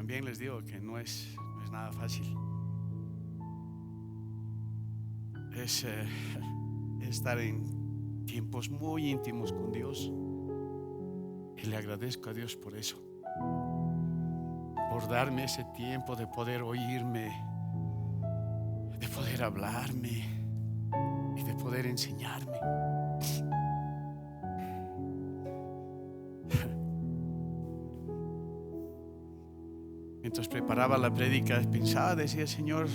también les digo que no es nada fácil. Es estar en tiempos muy íntimos con Dios. Y le agradezco a Dios por eso, por darme ese tiempo de poder oírme, de poder hablarme y de poder enseñarme. Mientras preparaba la prédica, pensaba, decía: Señor,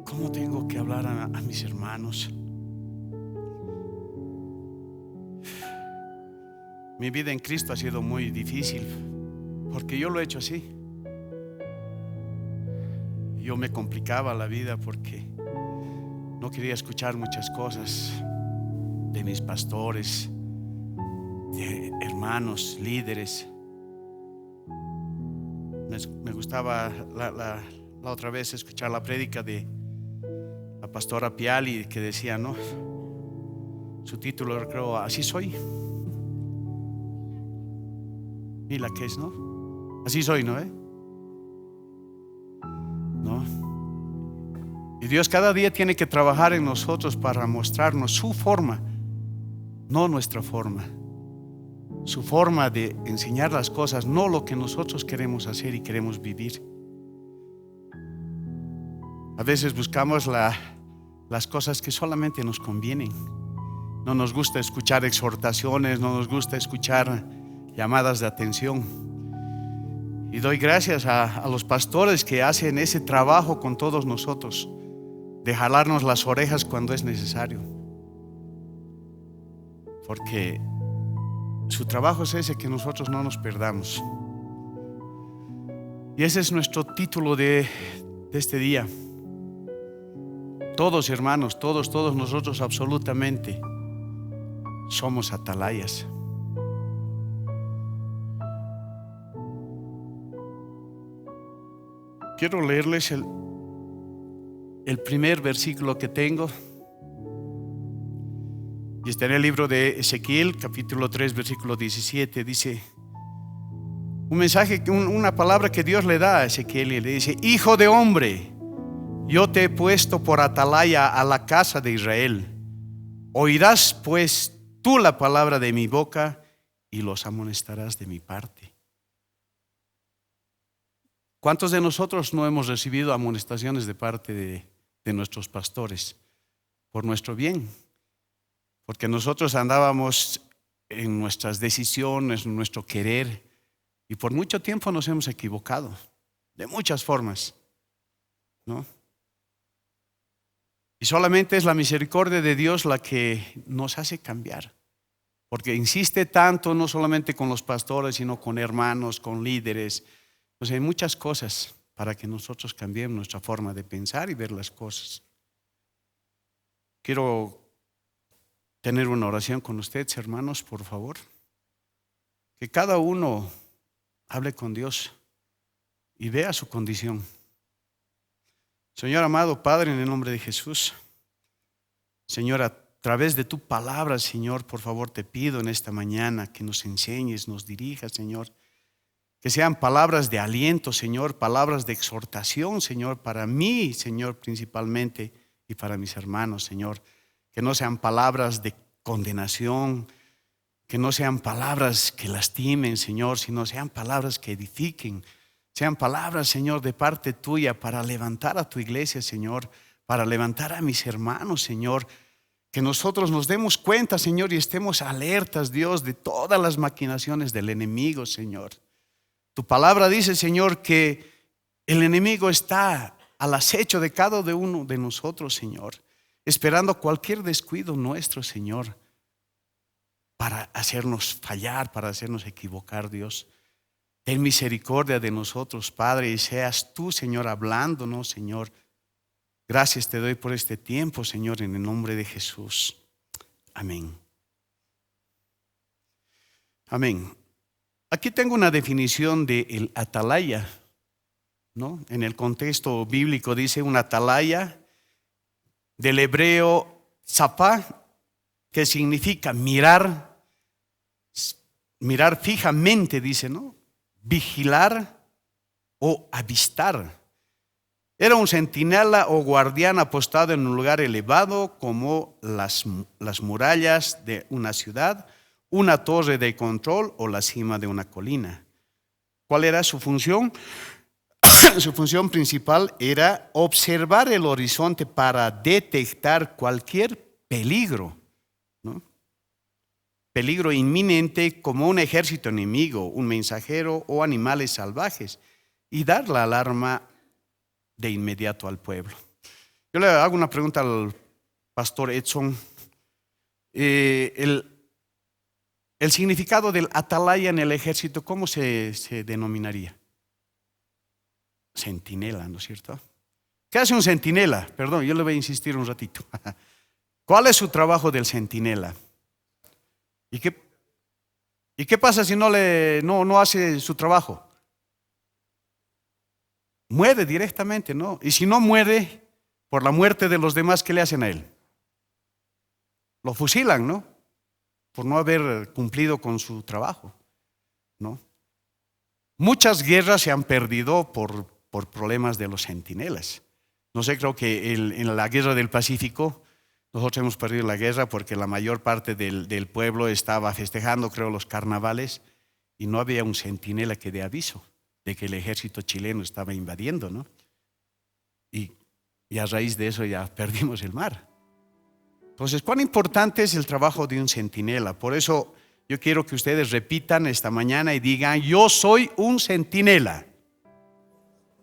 ¿cómo tengo que hablar a mis hermanos? Mi vida en Cristo ha sido muy difícil, porque yo lo he hecho así. Yo me complicaba la vida porque no quería escuchar muchas cosas de mis pastores, de hermanos, líderes. Me gustaba la otra vez escuchar la prédica de la pastora Piali, que decía, ¿no? Su título, creo, Así soy. Y la que es, ¿no? Así soy, ¿no? ¿No? Y Dios cada día tiene que trabajar en nosotros para mostrarnos su forma, no nuestra forma. Su forma de enseñar las cosas, no lo que nosotros queremos hacer y queremos vivir. A veces buscamos las cosas que solamente nos convienen. No nos gusta escuchar exhortaciones, no nos gusta escuchar llamadas de atención. Y doy gracias a los pastores que hacen ese trabajo con todos nosotros, de jalarnos las orejas cuando es necesario, porque su trabajo es ese, que nosotros no nos perdamos. Y ese es nuestro título de este día. Todos, hermanos, todos nosotros absolutamente somos atalayas. Quiero leerles el primer versículo que tengo. Y está en el libro de Ezequiel, capítulo 3, versículo 17. Dice un mensaje, una palabra que Dios le da a Ezequiel, y le dice: Hijo de hombre, yo te he puesto por atalaya a la casa de Israel. Oirás pues tú la palabra de mi boca y los amonestarás de mi parte. ¿Cuántos de nosotros no hemos recibido amonestaciones de parte de nuestros pastores por nuestro bien? Porque nosotros andábamos en nuestras decisiones, en nuestro querer, y por mucho tiempo nos hemos equivocado, de muchas formas, ¿no? Y solamente es la misericordia de Dios la que nos hace cambiar, porque insiste tanto, no solamente con los pastores, sino con hermanos, con líderes. O sea, hay muchas cosas para que nosotros cambiemos nuestra forma de pensar y ver las cosas. Quiero tener una oración con ustedes, hermanos, por favor. Que cada uno hable con Dios y vea su condición. Señor amado Padre, en el nombre de Jesús, Señor, a través de tu palabra, Señor, por favor te pido en esta mañana que nos enseñes, nos dirijas, Señor. Que sean palabras de aliento, Señor, palabras de exhortación, Señor, para mí, Señor, principalmente, y para mis hermanos, Señor. Que no sean palabras de condenación, que no sean palabras que lastimen, Señor, sino sean palabras que edifiquen. Sean palabras, Señor, de parte tuya para levantar a tu iglesia, Señor, para levantar a mis hermanos, Señor. Que nosotros nos demos cuenta, Señor, y estemos alertas, Dios, de todas las maquinaciones del enemigo, Señor. Tu palabra dice, Señor, que el enemigo está al acecho de cada uno de nosotros, Señor, esperando cualquier descuido nuestro, Señor, para hacernos fallar, para hacernos equivocar, Dios. Ten misericordia de nosotros, Padre, y seas tú, Señor, hablándonos, Señor. Gracias te doy por este tiempo, Señor, en el nombre de Jesús. Amén. Amén. Aquí tengo una definición de el atalaya, ¿no? En el contexto bíblico dice un atalaya, del hebreo zapá, que significa mirar fijamente, dice, ¿no? vigilar o avistar. Era un centinela o guardián apostado en un lugar elevado como las murallas de una ciudad, una torre de control o la cima de una colina. ¿Cuál era su función? Su función principal era observar el horizonte para detectar cualquier peligro, ¿no? Peligro inminente como un ejército enemigo, un mensajero o animales salvajes, y dar la alarma de inmediato al pueblo. Yo le hago una pregunta al pastor Edson. El significado del atalaya en el ejército, ¿cómo se denominaría? Centinela, ¿no es cierto? ¿Qué hace un centinela? Perdón, yo le voy a insistir un ratito. ¿Cuál es su trabajo del centinela? ¿Y qué pasa si no hace su trabajo? Muere directamente, ¿no? Y si no muere por la muerte de los demás, ¿qué le hacen a él? Lo fusilan, ¿no? Por no haber cumplido con su trabajo, ¿no? Muchas guerras se han perdido por problemas de los centinelas. No sé, creo que en la guerra del Pacífico nosotros hemos perdido la guerra porque la mayor parte del pueblo estaba festejando, creo, los carnavales, y no había un centinela que dé aviso de que el ejército chileno estaba invadiendo, ¿no? Y a raíz de eso ya perdimos el mar. Entonces, ¿cuán importante es el trabajo de un centinela? Por eso yo quiero que ustedes repitan esta mañana y digan: yo soy un centinela.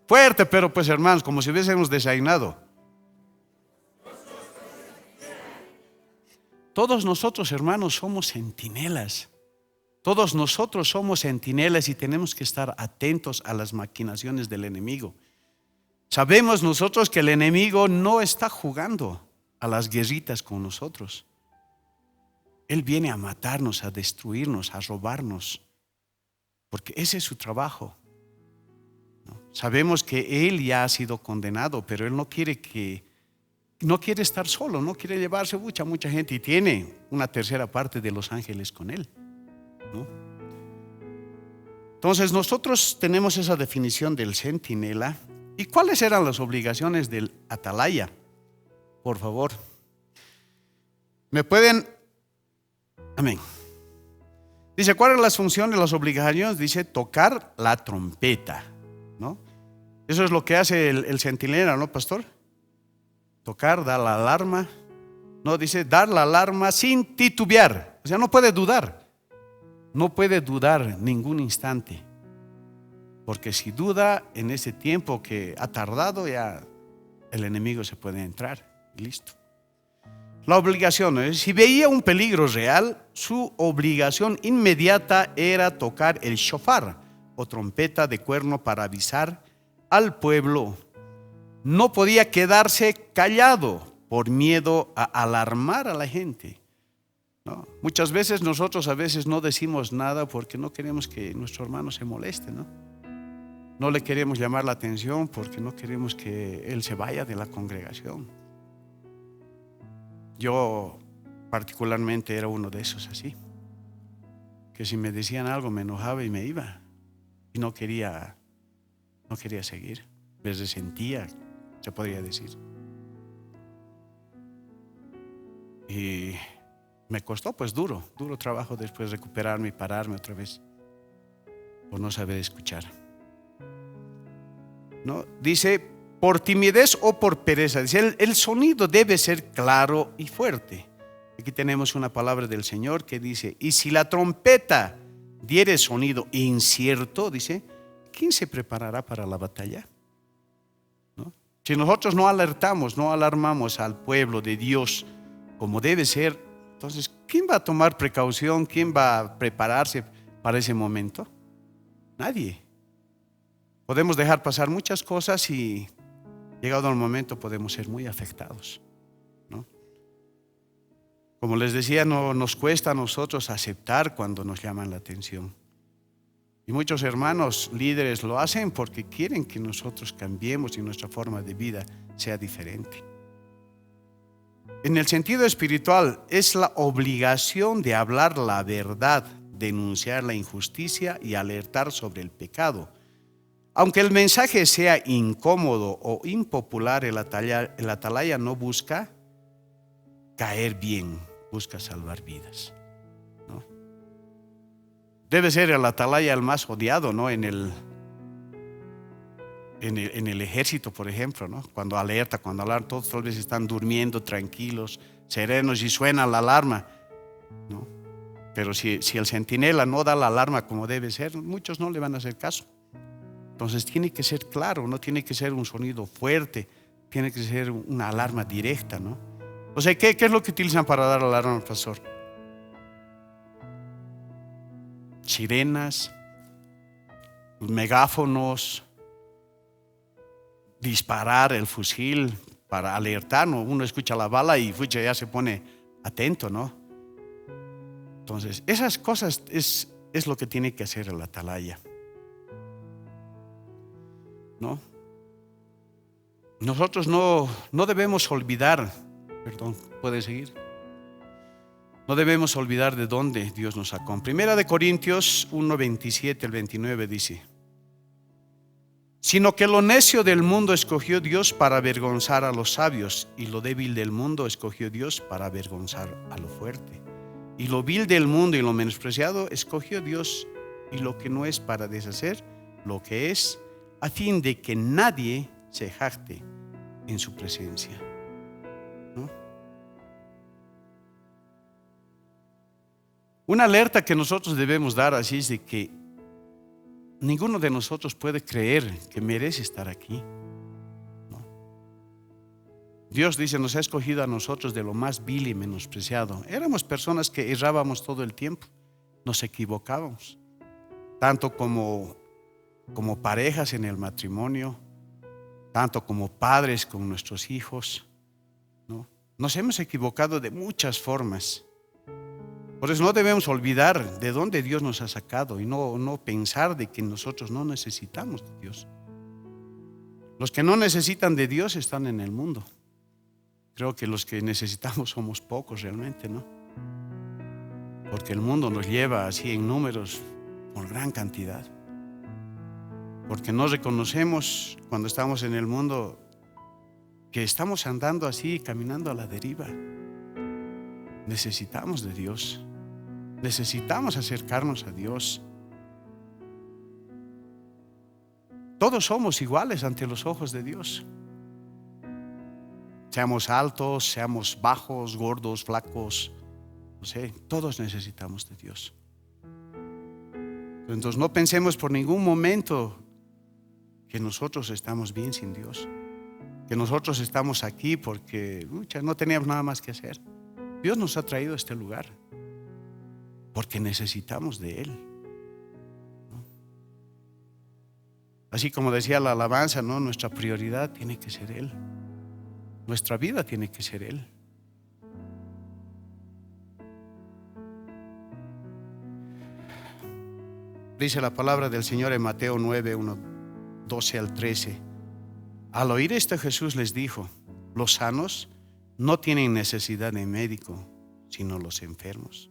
Fuerte, pero pues hermanos, como si hubiésemos desayunado. Todos nosotros, hermanos, somos centinelas. Todos nosotros somos centinelas y tenemos que estar atentos a las maquinaciones del enemigo. Sabemos nosotros que el enemigo no está jugando a las guerritas con nosotros. Él viene a matarnos, a destruirnos, a robarnos, porque ese es su trabajo, ¿no? Sabemos que él ya ha sido condenado, pero él no quiere estar solo, no quiere llevarse mucha gente, y tiene una tercera parte de los ángeles con él, ¿no? Entonces nosotros tenemos esa definición del centinela. ¿Y cuáles eran las obligaciones del atalaya? Por favor, ¿me pueden? Amén. Dice, ¿cuáles son las funciones, las obligaciones? Dice, tocar la trompeta, ¿no? Eso es lo que hace el centinela, ¿no, pastor? Tocar, dar la alarma. No, dice, dar la alarma sin titubear. O sea, no puede dudar. No puede dudar ningún instante. Porque si duda en ese tiempo que ha tardado, ya el enemigo se puede entrar. Y listo. La obligación es, si veía un peligro real, su obligación inmediata era tocar el shofar o trompeta de cuerno para avisar al pueblo. No podía quedarse callado por miedo a alarmar a la gente, ¿no? Muchas veces nosotros no decimos nada porque no queremos que nuestro hermano se moleste, ¿no? No le queremos llamar la atención porque no queremos que él se vaya de la congregación. Yo particularmente era uno de esos así, que si me decían algo me enojaba y me iba, y no quería seguir, me resentía, se podría decir. Y me costó pues duro trabajo después recuperarme y pararme otra vez por no saber escuchar, ¿no? Dice, por timidez o por pereza. Dice, el sonido debe ser claro y fuerte. Aquí tenemos una palabra del Señor que dice, y si la trompeta diere sonido incierto, dice, ¿quién se preparará para la batalla? ¿No? Si nosotros no alertamos, no alarmamos al pueblo de Dios como debe ser, entonces, ¿quién va a tomar precaución? ¿Quién va a prepararse para ese momento? Nadie. Podemos dejar pasar muchas cosas y llegado el momento podemos ser muy afectados, ¿no? Como les decía, no nos cuesta a nosotros aceptar cuando nos llaman la atención. Y muchos hermanos líderes lo hacen porque quieren que nosotros cambiemos y nuestra forma de vida sea diferente. En el sentido espiritual, es la obligación de hablar la verdad denunciar la injusticia y alertar sobre el pecado. Aunque el mensaje sea incómodo o impopular, el atalaya no busca caer bien, busca salvar vidas, ¿no? Debe ser el atalaya el más odiado, ¿no? En el ejército, por ejemplo, ¿no? Cuando alerta, todos tal vez están durmiendo tranquilos, serenos y suena la alarma, ¿no? Pero si el centinela no da la alarma como debe ser, muchos no le van a hacer caso. Entonces tiene que ser claro, no tiene que ser un sonido fuerte, tiene que ser una alarma directa, ¿no? O sea, ¿qué es lo que utilizan para dar alarma, pastor? Sirenas, megáfonos, disparar el fusil para alertar, ¿no? Uno escucha la bala y ya se pone atento, ¿no? Entonces, esas cosas es lo que tiene que hacer el atalaya, ¿no? Nosotros no debemos olvidar, perdón, ¿puede seguir? No debemos olvidar de dónde Dios nos sacó. En 1 Corintios 1:27 al 29 dice: sino que lo necio del mundo escogió Dios para avergonzar a los sabios, y lo débil del mundo escogió Dios para avergonzar a lo fuerte. Y lo vil del mundo y lo menospreciado escogió Dios, y lo que no es, para deshacer lo que es, a fin de que nadie se jacte en su presencia, ¿no? Una alerta que nosotros debemos dar así es de que ninguno de nosotros puede creer que merece estar aquí, ¿no? Dios dice, nos ha escogido a nosotros de lo más vil y menospreciado. Éramos personas que errábamos todo el tiempo, nos equivocábamos, tanto como parejas en el matrimonio, tanto como padres con nuestros hijos, ¿no? Nos hemos equivocado de muchas formas. Por eso no debemos olvidar de dónde Dios nos ha sacado y no pensar de que nosotros no necesitamos de Dios. Los que no necesitan de Dios están en el mundo. Creo que los que necesitamos somos pocos realmente, ¿no? Porque el mundo nos lleva así en números por gran cantidad. Porque no reconocemos cuando estamos en el mundo que estamos andando así, caminando a la deriva. Necesitamos de Dios. Necesitamos acercarnos a Dios. Todos somos iguales ante los ojos de Dios. Seamos altos, seamos bajos, gordos, flacos, no sé, todos necesitamos de Dios. Entonces no pensemos por ningún momento que nosotros estamos bien sin Dios, que nosotros estamos aquí porque no teníamos nada más que hacer. Dios nos ha traído a este lugar porque necesitamos de Él, ¿no? Así como decía la alabanza, ¿no? Nuestra prioridad tiene que ser Él. Nuestra vida tiene que ser Él. Dice la palabra del Señor en Mateo 9, 12 al 13. Al oír esto, Jesús les dijo: los sanos no tienen necesidad de médico, sino los enfermos.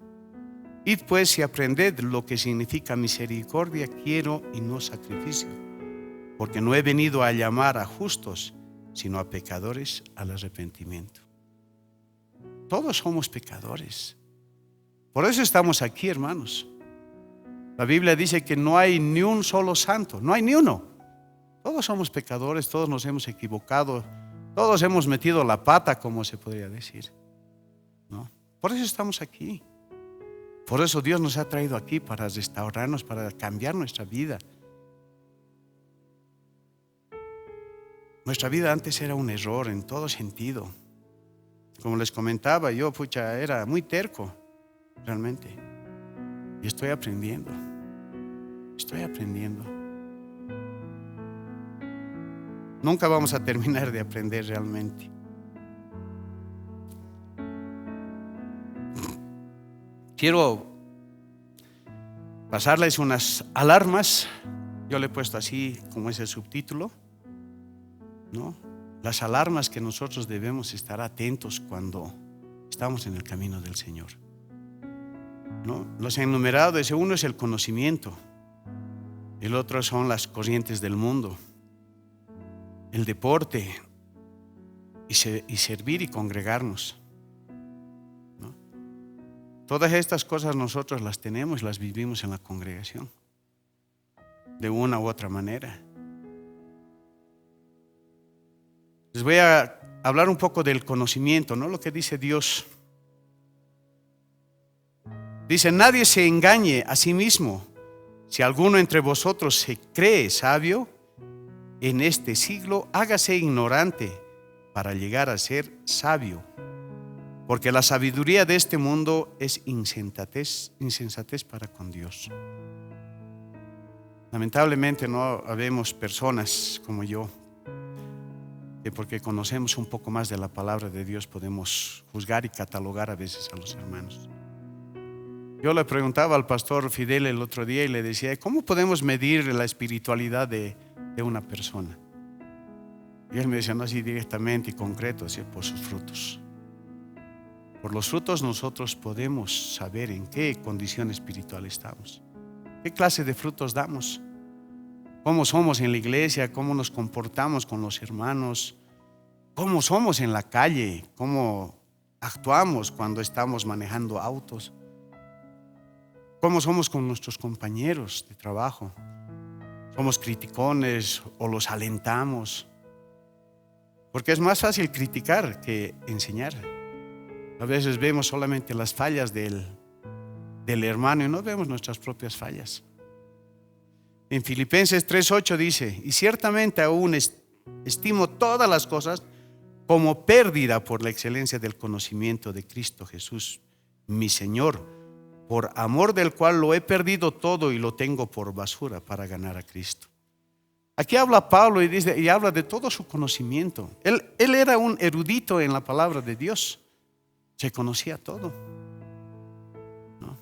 Id pues y aprended lo que significa misericordia quiero y no sacrificio, porque no he venido a llamar a justos, sino a pecadores al arrepentimiento. Todos somos pecadores. Por eso estamos aquí, hermanos. La Biblia dice que no hay ni un solo santo, no hay ni uno. Todos somos pecadores, todos nos hemos equivocado, todos hemos metido la pata, como se podría decir, ¿no? Por eso estamos aquí. Por eso Dios nos ha traído aquí, para restaurarnos, para cambiar nuestra vida. Nuestra vida antes era un error en todo sentido. Como les comentaba, yo era muy terco, realmente. Y estoy aprendiendo. Nunca vamos a terminar de aprender realmente. Quiero pasarles unas alarmas. Yo le he puesto así como ese subtítulo, ¿no? Las alarmas que nosotros debemos estar atentos cuando estamos en el camino del Señor. ¿no? Los he enumerado. Ese uno es el conocimiento. El otro son las corrientes del mundo, el deporte y servir y congregarnos, ¿no? Todas estas cosas nosotros las tenemos, las vivimos en la congregación, de una u otra manera. Les voy a hablar un poco del conocimiento, ¿no? Lo que dice Dios. Dice: nadie se engañe a sí mismo. Si alguno entre vosotros se cree sabio en este siglo, hágase ignorante para llegar a ser sabio. Porque la sabiduría de este mundo es insensatez para con Dios. Lamentablemente no habemos personas como yo, que porque conocemos un poco más de la palabra de Dios podemos juzgar y catalogar a veces a los hermanos. Yo le preguntaba al pastor Fidel el otro día y le decía: ¿cómo podemos medir la espiritualidad de una persona? Y él me decía, no así directamente y concreto, así, por sus frutos. Por los frutos nosotros podemos saber en qué condición espiritual estamos, qué clase de frutos damos, cómo somos en la iglesia, cómo nos comportamos con los hermanos, cómo somos en la calle, cómo actuamos cuando estamos manejando autos, cómo somos con nuestros compañeros de trabajo. ¿Somos criticones o los alentamos? Porque es más fácil criticar que enseñar. A veces vemos solamente las fallas del hermano y no vemos nuestras propias fallas. En Filipenses 3:8 dice: y ciertamente aún estimo todas las cosas como pérdida por la excelencia del conocimiento de Cristo Jesús, mi Señor, por amor del cual lo he perdido todo y lo tengo por basura para ganar a Cristo. Aquí habla Pablo y habla de todo su conocimiento. Él era un erudito en la palabra de Dios. Se conocía todo, ¿no?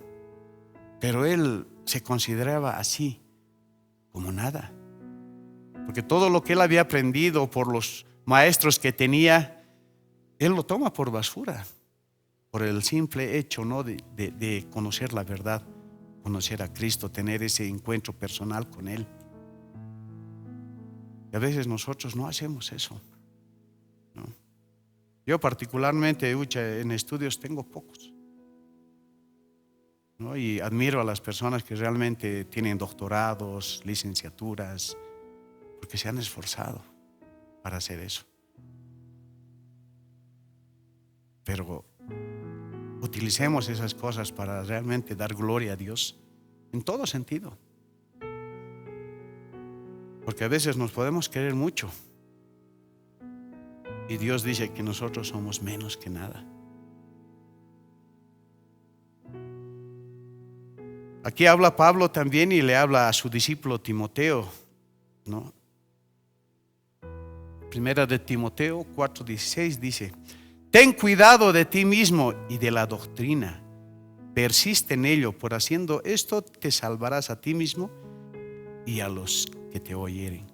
Pero él se consideraba así, como nada. Porque todo lo que él había aprendido por los maestros que tenía, él lo toma por basura, por el simple hecho, ¿no?, de conocer la verdad, conocer a Cristo, tener ese encuentro personal con Él. Y a veces nosotros no hacemos eso, ¿no? Yo particularmente en estudios tengo pocos, ¿no? Y admiro a las personas que realmente tienen doctorados, licenciaturas, porque se han esforzado para hacer eso. Pero utilicemos esas cosas para realmente dar gloria a Dios en todo sentido. Porque a veces nos podemos querer mucho y Dios dice que nosotros somos menos que nada. Aquí habla Pablo también y le habla a su discípulo Timoteo, ¿no? Primera de Timoteo 4:16 dice: ten cuidado de ti mismo y de la doctrina, persiste en ello, por haciendo esto te salvarás a ti mismo y a los que te oyeren,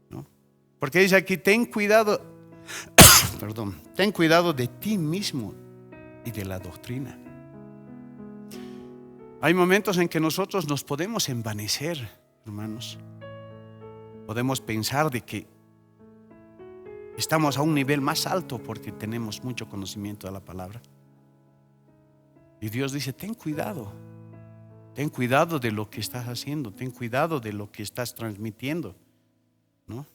¿no? Porque dice aquí: ten cuidado, ten cuidado de ti mismo y de la doctrina. Hay momentos en que nosotros nos podemos envanecer, hermanos. Podemos pensar de que estamos a un nivel más alto porque tenemos mucho conocimiento de la palabra. Y Dios dice: ten cuidado de lo que estás haciendo, ten cuidado de lo que estás transmitiendo, ¿no?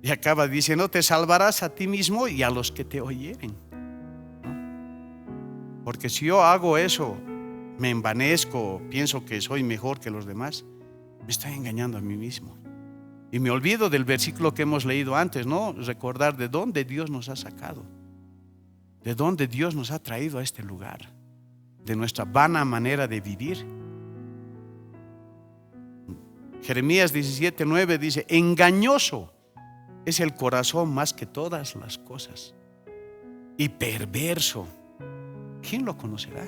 Y acaba diciendo: te salvarás a ti mismo y a los que te oyeren, ¿no? Porque si yo hago eso, me envanezco, pienso que soy mejor que los demás, me estoy engañando a mí mismo. Y me olvido del versículo que hemos leído antes, ¿no? Recordar de dónde Dios nos ha sacado, de dónde Dios nos ha traído a este lugar, de nuestra vana manera de vivir. Jeremías 17:9 dice: engañoso es el corazón más que todas las cosas, y perverso, ¿quién lo conocerá?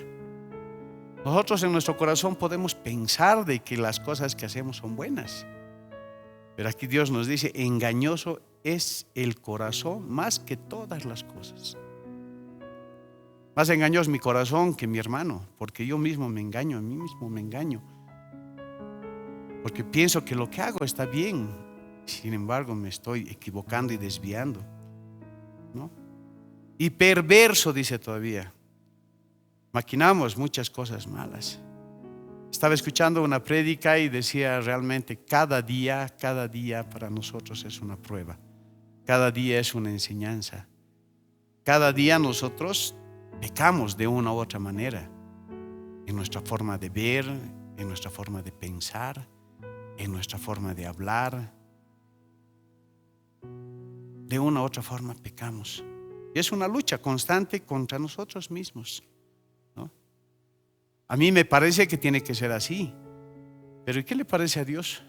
Nosotros en nuestro corazón podemos pensar de que las cosas que hacemos son buenas, pero aquí Dios nos dice: engañoso es el corazón más que todas las cosas. Más engañoso es mi corazón que mi hermano, porque yo mismo me engaño, a mí mismo me engaño. Porque pienso que lo que hago está bien, sin embargo me estoy equivocando y desviando, ¿no? Y perverso, dice todavía. Maquinamos muchas cosas malas. Estaba escuchando una prédica y decía realmente cada día para nosotros es una prueba. Cada día es una enseñanza. Cada día nosotros pecamos de una u otra manera, en nuestra forma de ver, en nuestra forma de pensar, en nuestra forma de hablar. De una u otra forma pecamos. Y es una lucha constante contra nosotros mismos, ¿no? A mí me parece que tiene que ser así. Pero ¿y qué le parece a Dios?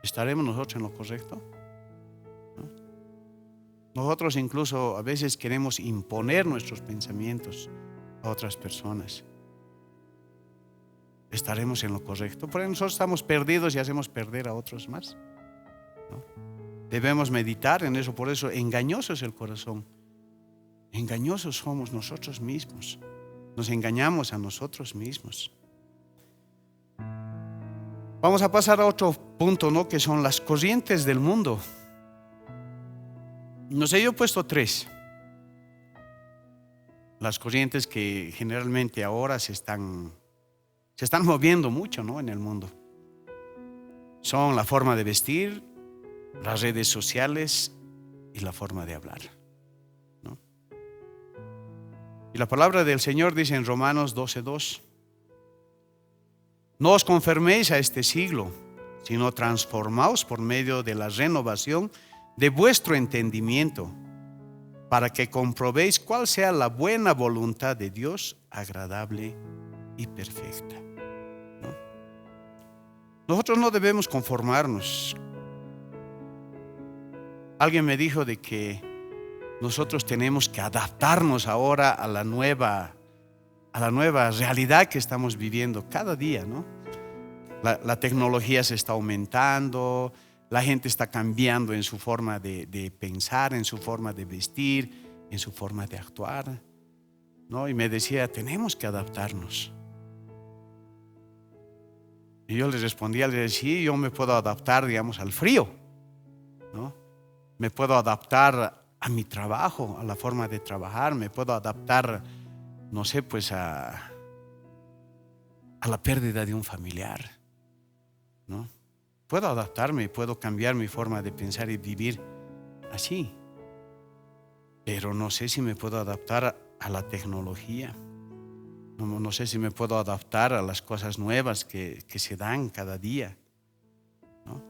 ¿Estaremos nosotros en lo correcto? ¿No? Nosotros incluso a veces queremos imponer nuestros pensamientos a otras personas. ¿Estaremos en lo correcto? Porque nosotros estamos perdidos y hacemos perder a otros más, ¿no? Debemos meditar en eso. Por eso engañoso es el corazón. Engañosos somos nosotros mismos. Nos engañamos a nosotros mismos. Vamos a pasar a otro punto, ¿no? Que son las corrientes del mundo. No sé, yo he puesto 3. Las corrientes que generalmente ahora se están moviendo mucho, ¿no? En el mundo. Son la forma de vestir, las redes sociales y la forma de hablar, ¿no? Y la palabra del Señor dice en Romanos 12:2: no os conforméis a este siglo, sino transformaos por medio de la renovación de vuestro entendimiento, para que comprobéis cuál sea la buena voluntad de Dios, agradable y perfecta, ¿no? Nosotros no debemos conformarnos. Alguien me dijo de que nosotros tenemos que adaptarnos ahora a la nueva realidad que estamos viviendo cada día, ¿no? La tecnología se está aumentando, la gente está cambiando en su forma de pensar, en su forma de vestir, en su forma de actuar, ¿no? Y me decía, tenemos que adaptarnos. Y yo le respondía, le decía, sí, yo me puedo adaptar, digamos, al frío, ¿no? Me puedo adaptar a mi trabajo, a la forma de trabajar, me puedo adaptar, no sé, pues a la pérdida de un familiar, ¿no? Puedo adaptarme, puedo cambiar mi forma de pensar y vivir así. Pero no sé si me puedo adaptar a la tecnología. No sé si me puedo adaptar a las cosas nuevas que se dan cada día, ¿no?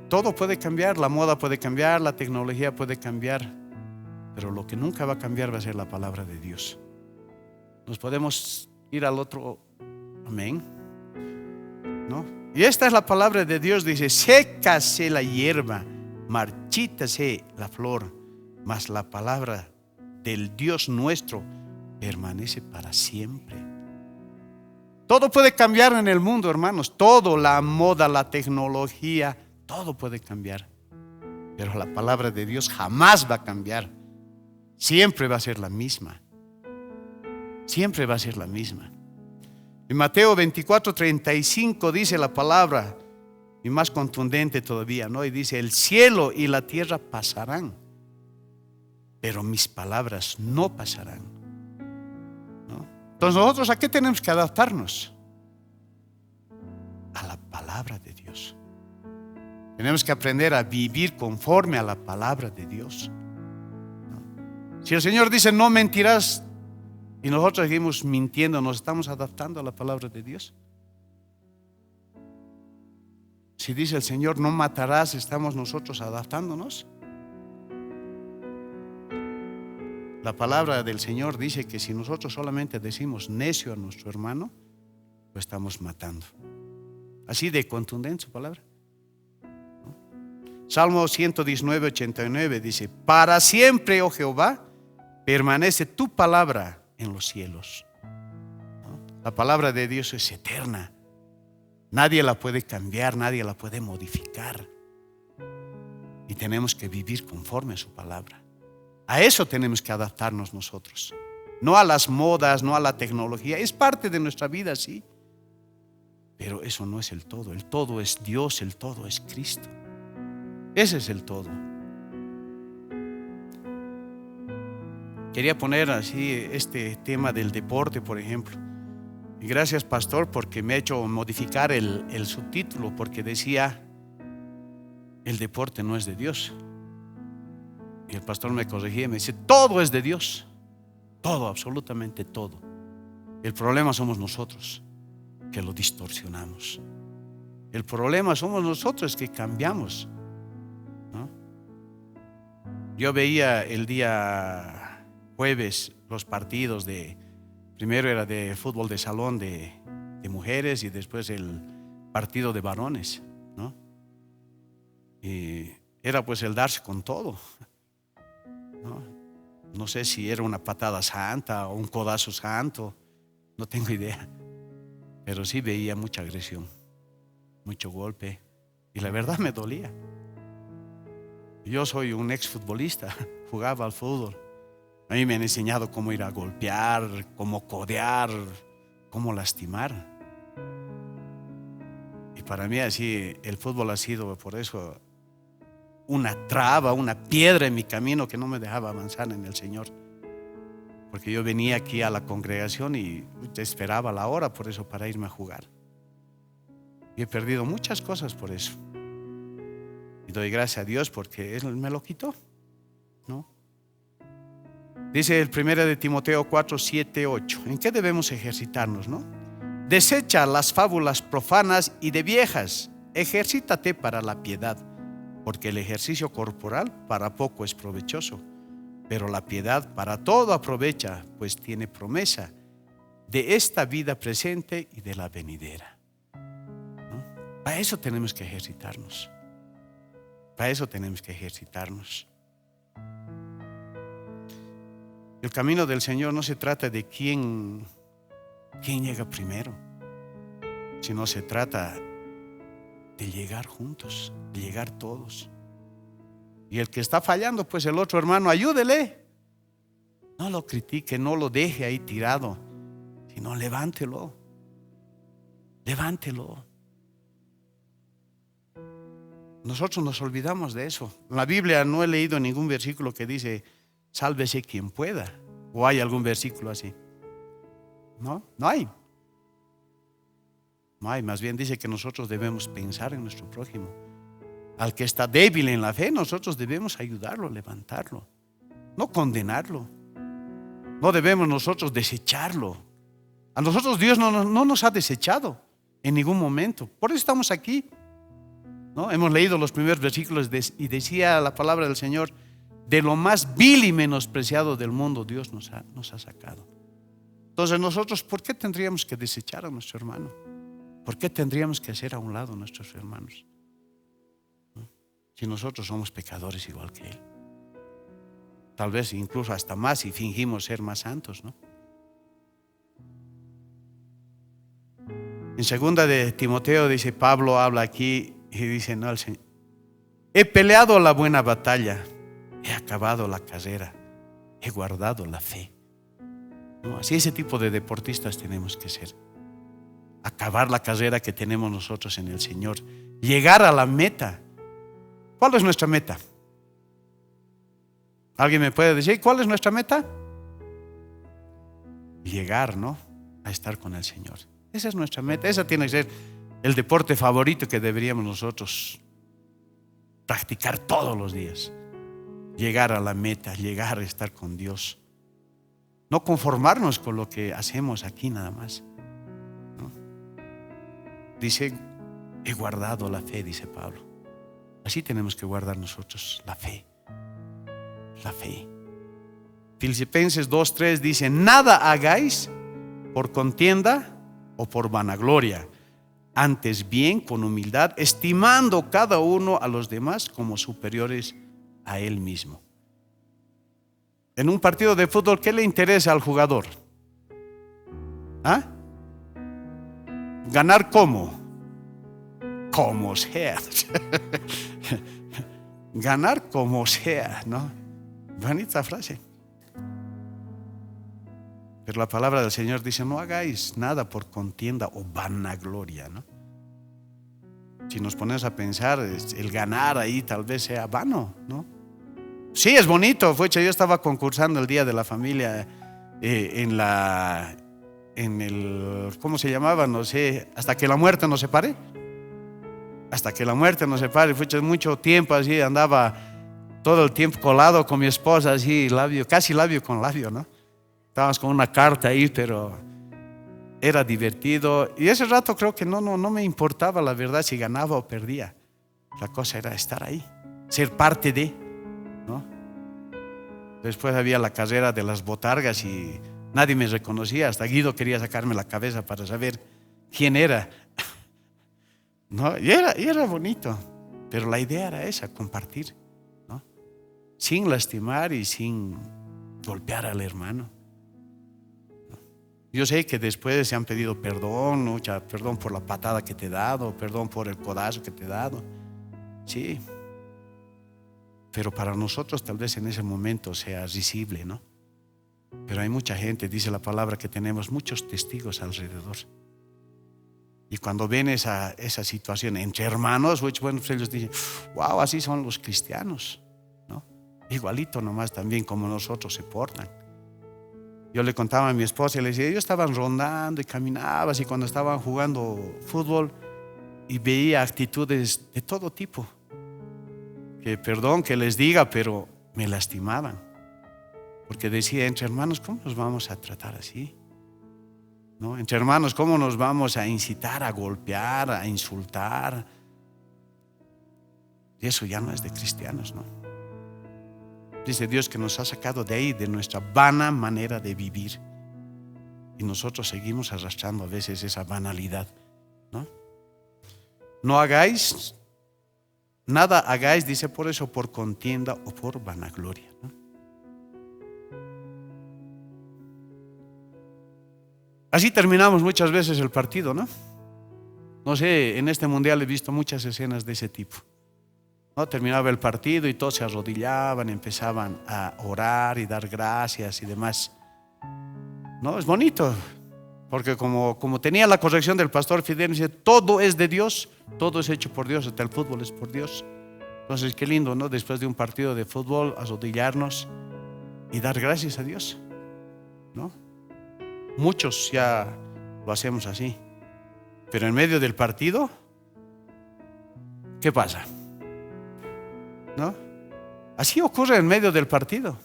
Todo puede cambiar, la moda puede cambiar, la tecnología puede cambiar, pero lo que nunca va a cambiar va a ser la palabra de Dios. Nos podemos ir al otro, amén, ¿no? Y esta es la palabra de Dios, dice: sécase la hierba, marchítase la flor, mas la palabra del Dios nuestro permanece para siempre. Todo puede cambiar en el mundo, hermanos, todo, la moda, la tecnología, todo puede cambiar, pero la palabra de Dios jamás va a cambiar. Siempre va a ser la misma. Siempre va a ser la misma. En Mateo 24:35 dice la palabra, y más contundente todavía, ¿no? Y dice: el cielo y la tierra pasarán, pero mis palabras no pasarán, ¿no? Entonces nosotros, ¿a qué tenemos que adaptarnos? A la palabra de Dios. Tenemos que aprender a vivir conforme a la palabra de Dios, ¿no? Si el Señor dice no mentirás y nosotros seguimos mintiendo, ¿nos estamos adaptando a la palabra de Dios? Si dice el Señor no matarás, ¿estamos nosotros adaptándonos? La palabra del Señor dice que si nosotros solamente decimos necio a nuestro hermano, lo estamos matando. Así de contundente su palabra, ¿no? Salmo 119:89 dice: para siempre, oh Jehová, permanece tu palabra en los cielos, ¿no? La palabra de Dios es eterna. Nadie la puede cambiar, nadie la puede modificar. Y tenemos que vivir conforme a su palabra. A eso tenemos que adaptarnos nosotros. No a las modas, no a la tecnología. Es parte de nuestra vida, sí. Pero eso no es el todo. El todo es Dios, el todo es Cristo. Ese es el todo. Quería poner así este tema del deporte, por ejemplo. Y gracias, pastor, porque me ha hecho modificar el subtítulo, porque decía, el deporte no es de Dios. Y el pastor me corregía y me dice, todo es de Dios. Todo, absolutamente todo. El problema somos nosotros, que lo distorsionamos. El problema somos nosotros, que cambiamos, ¿no? Yo veía el día jueves los partidos primero era de fútbol de salón de mujeres y después el partido de varones, ¿no? Y era pues el darse con todo, ¿no? No sé si era una patada santa o un codazo santo, no tengo idea. Pero sí veía mucha agresión, mucho golpe. Y la verdad me dolía. Yo soy un exfutbolista, jugaba al fútbol. A mí me han enseñado cómo ir a golpear, cómo codear, cómo lastimar. Y para mí así el fútbol ha sido por eso una traba, una piedra en mi camino que no me dejaba avanzar en el Señor. Porque yo venía aquí a la congregación y esperaba la hora por eso para irme a jugar. Y he perdido muchas cosas por eso. Y doy gracias a Dios porque Él me lo quitó, ¿no? Dice el 1 de Timoteo 4, 7, 8. ¿En qué debemos ejercitarnos, no? Desecha las fábulas profanas y de viejas. Ejercítate para la piedad, porque el ejercicio corporal para poco es provechoso, pero la piedad para todo aprovecha, pues tiene promesa de esta vida presente y de la venidera, ¿no? Para eso tenemos que ejercitarnos. Para eso tenemos que ejercitarnos. El camino del Señor no se trata de quién llega primero, sino se trata de llegar juntos, de llegar todos. Y el que está fallando, pues el otro hermano, ayúdele. No lo critique, no lo deje ahí tirado, sino levántelo. Levántelo. Nosotros nos olvidamos de eso. En la Biblia no he leído ningún versículo que dice, sálvese quien pueda. ¿O hay algún versículo así? No, no hay. No hay, más bien dice que nosotros debemos pensar en nuestro prójimo. Al que está débil en la fe, nosotros debemos ayudarlo, levantarlo, no condenarlo. No debemos nosotros desecharlo. A nosotros Dios no nos ha desechado en ningún momento. Por eso estamos aquí, ¿no? Hemos leído los primeros versículos y decía la palabra del Señor, de lo más vil y menospreciado del mundo Dios nos ha sacado. Entonces nosotros, ¿por qué tendríamos que desechar a nuestro hermano? ¿Por qué tendríamos que hacer a un lado a nuestros hermanos? ¿No? Si nosotros somos pecadores igual que él. Tal vez incluso hasta más y fingimos ser más santos, ¿no? En segunda de Timoteo dice, Pablo habla aquí y dice, no, el Señor, he peleado la buena batalla, he acabado la carrera, he guardado la fe. ¿No? Así ese tipo de deportistas tenemos que ser. Acabar la carrera que tenemos nosotros en el Señor, llegar a la meta. ¿Cuál es nuestra meta? ¿Alguien me puede decir cuál es nuestra meta? Llegar, ¿no? A estar con el Señor. Esa es nuestra meta. Esa tiene que ser el deporte favorito que deberíamos nosotros practicar todos los días. Llegar a la meta, llegar a estar con Dios. No conformarnos con lo que hacemos aquí nada más, ¿no? Dice, he guardado la fe, dice Pablo. Así tenemos que guardar nosotros la fe. La fe. Filipenses 2:3 dice, nada hagáis por contienda o por vanagloria, antes bien con humildad, estimando cada uno a los demás como superiores a él mismo. En un partido de fútbol, ¿qué le interesa al jugador? ¿Ah? ¿Ganar cómo? Como sea. Ganar como sea, ¿no? Bonita frase. Pero la palabra del Señor dice: no hagáis nada por contienda o vanagloria, ¿no? Si nos ponemos a pensar, el ganar ahí tal vez sea vano, ¿no? Sí, es bonito. Yo estaba concursando el Día de la Familia en el, ¿cómo se llamaba? No sé, hasta que la muerte nos separe. Hasta que la muerte nos separe. Fue mucho tiempo así, andaba todo el tiempo colado con mi esposa, así, casi labio con labio, ¿no? Estábamos con una carta ahí, pero era divertido. Y ese rato creo que no me importaba la verdad si ganaba o perdía. La cosa era estar ahí, ser parte de, ¿no? Después había la carrera de las botargas y nadie me reconocía. Hasta Guido quería sacarme la cabeza para saber quién era, ¿no? Y era bonito. Pero la idea era esa, compartir, ¿no? Sin lastimar y sin golpear al hermano. Yo sé que después se han pedido perdón, perdón por la patada que te he dado, perdón por el codazo que te he dado. Sí. Pero para nosotros tal vez en ese momento sea risible, ¿no? Pero hay mucha gente, dice la palabra, que tenemos muchos testigos alrededor. Y cuando ven esa situación entre hermanos, bueno, pues ellos dicen: wow, así son los cristianos, ¿no? Igualito nomás también como nosotros se portan. Yo le contaba a mi esposa y le decía: ellos estaban rondando y caminaban así cuando estaban jugando fútbol y veía actitudes de todo tipo. Que perdón que les diga, pero me lastimaban. Porque decía: entre hermanos, ¿cómo nos vamos a tratar así? ¿No? Entre hermanos, ¿cómo nos vamos a incitar, a golpear, a insultar? Y eso ya no es de cristianos, ¿no? Dice Dios que nos ha sacado de ahí, de nuestra vana manera de vivir. Y nosotros seguimos arrastrando a veces esa banalidad, ¿no? No hagáis, nada hagáis, dice, por eso, por contienda o por vanagloria, ¿no? Así terminamos muchas veces el partido, ¿no? No sé, en este mundial he visto muchas escenas de ese tipo, ¿no? Terminaba el partido y todos se arrodillaban, empezaban a orar y dar gracias y demás, ¿no? Es bonito, porque como tenía la corrección del pastor Fidel, dice: todo es de Dios, todo es hecho por Dios, hasta el fútbol es por Dios. Entonces qué lindo, ¿no? Después de un partido de fútbol, arrodillarnos y dar gracias a Dios, ¿no? Muchos ya lo hacemos así, pero en medio del partido, ¿qué pasa? ¿No? Así ocurre en medio del partido.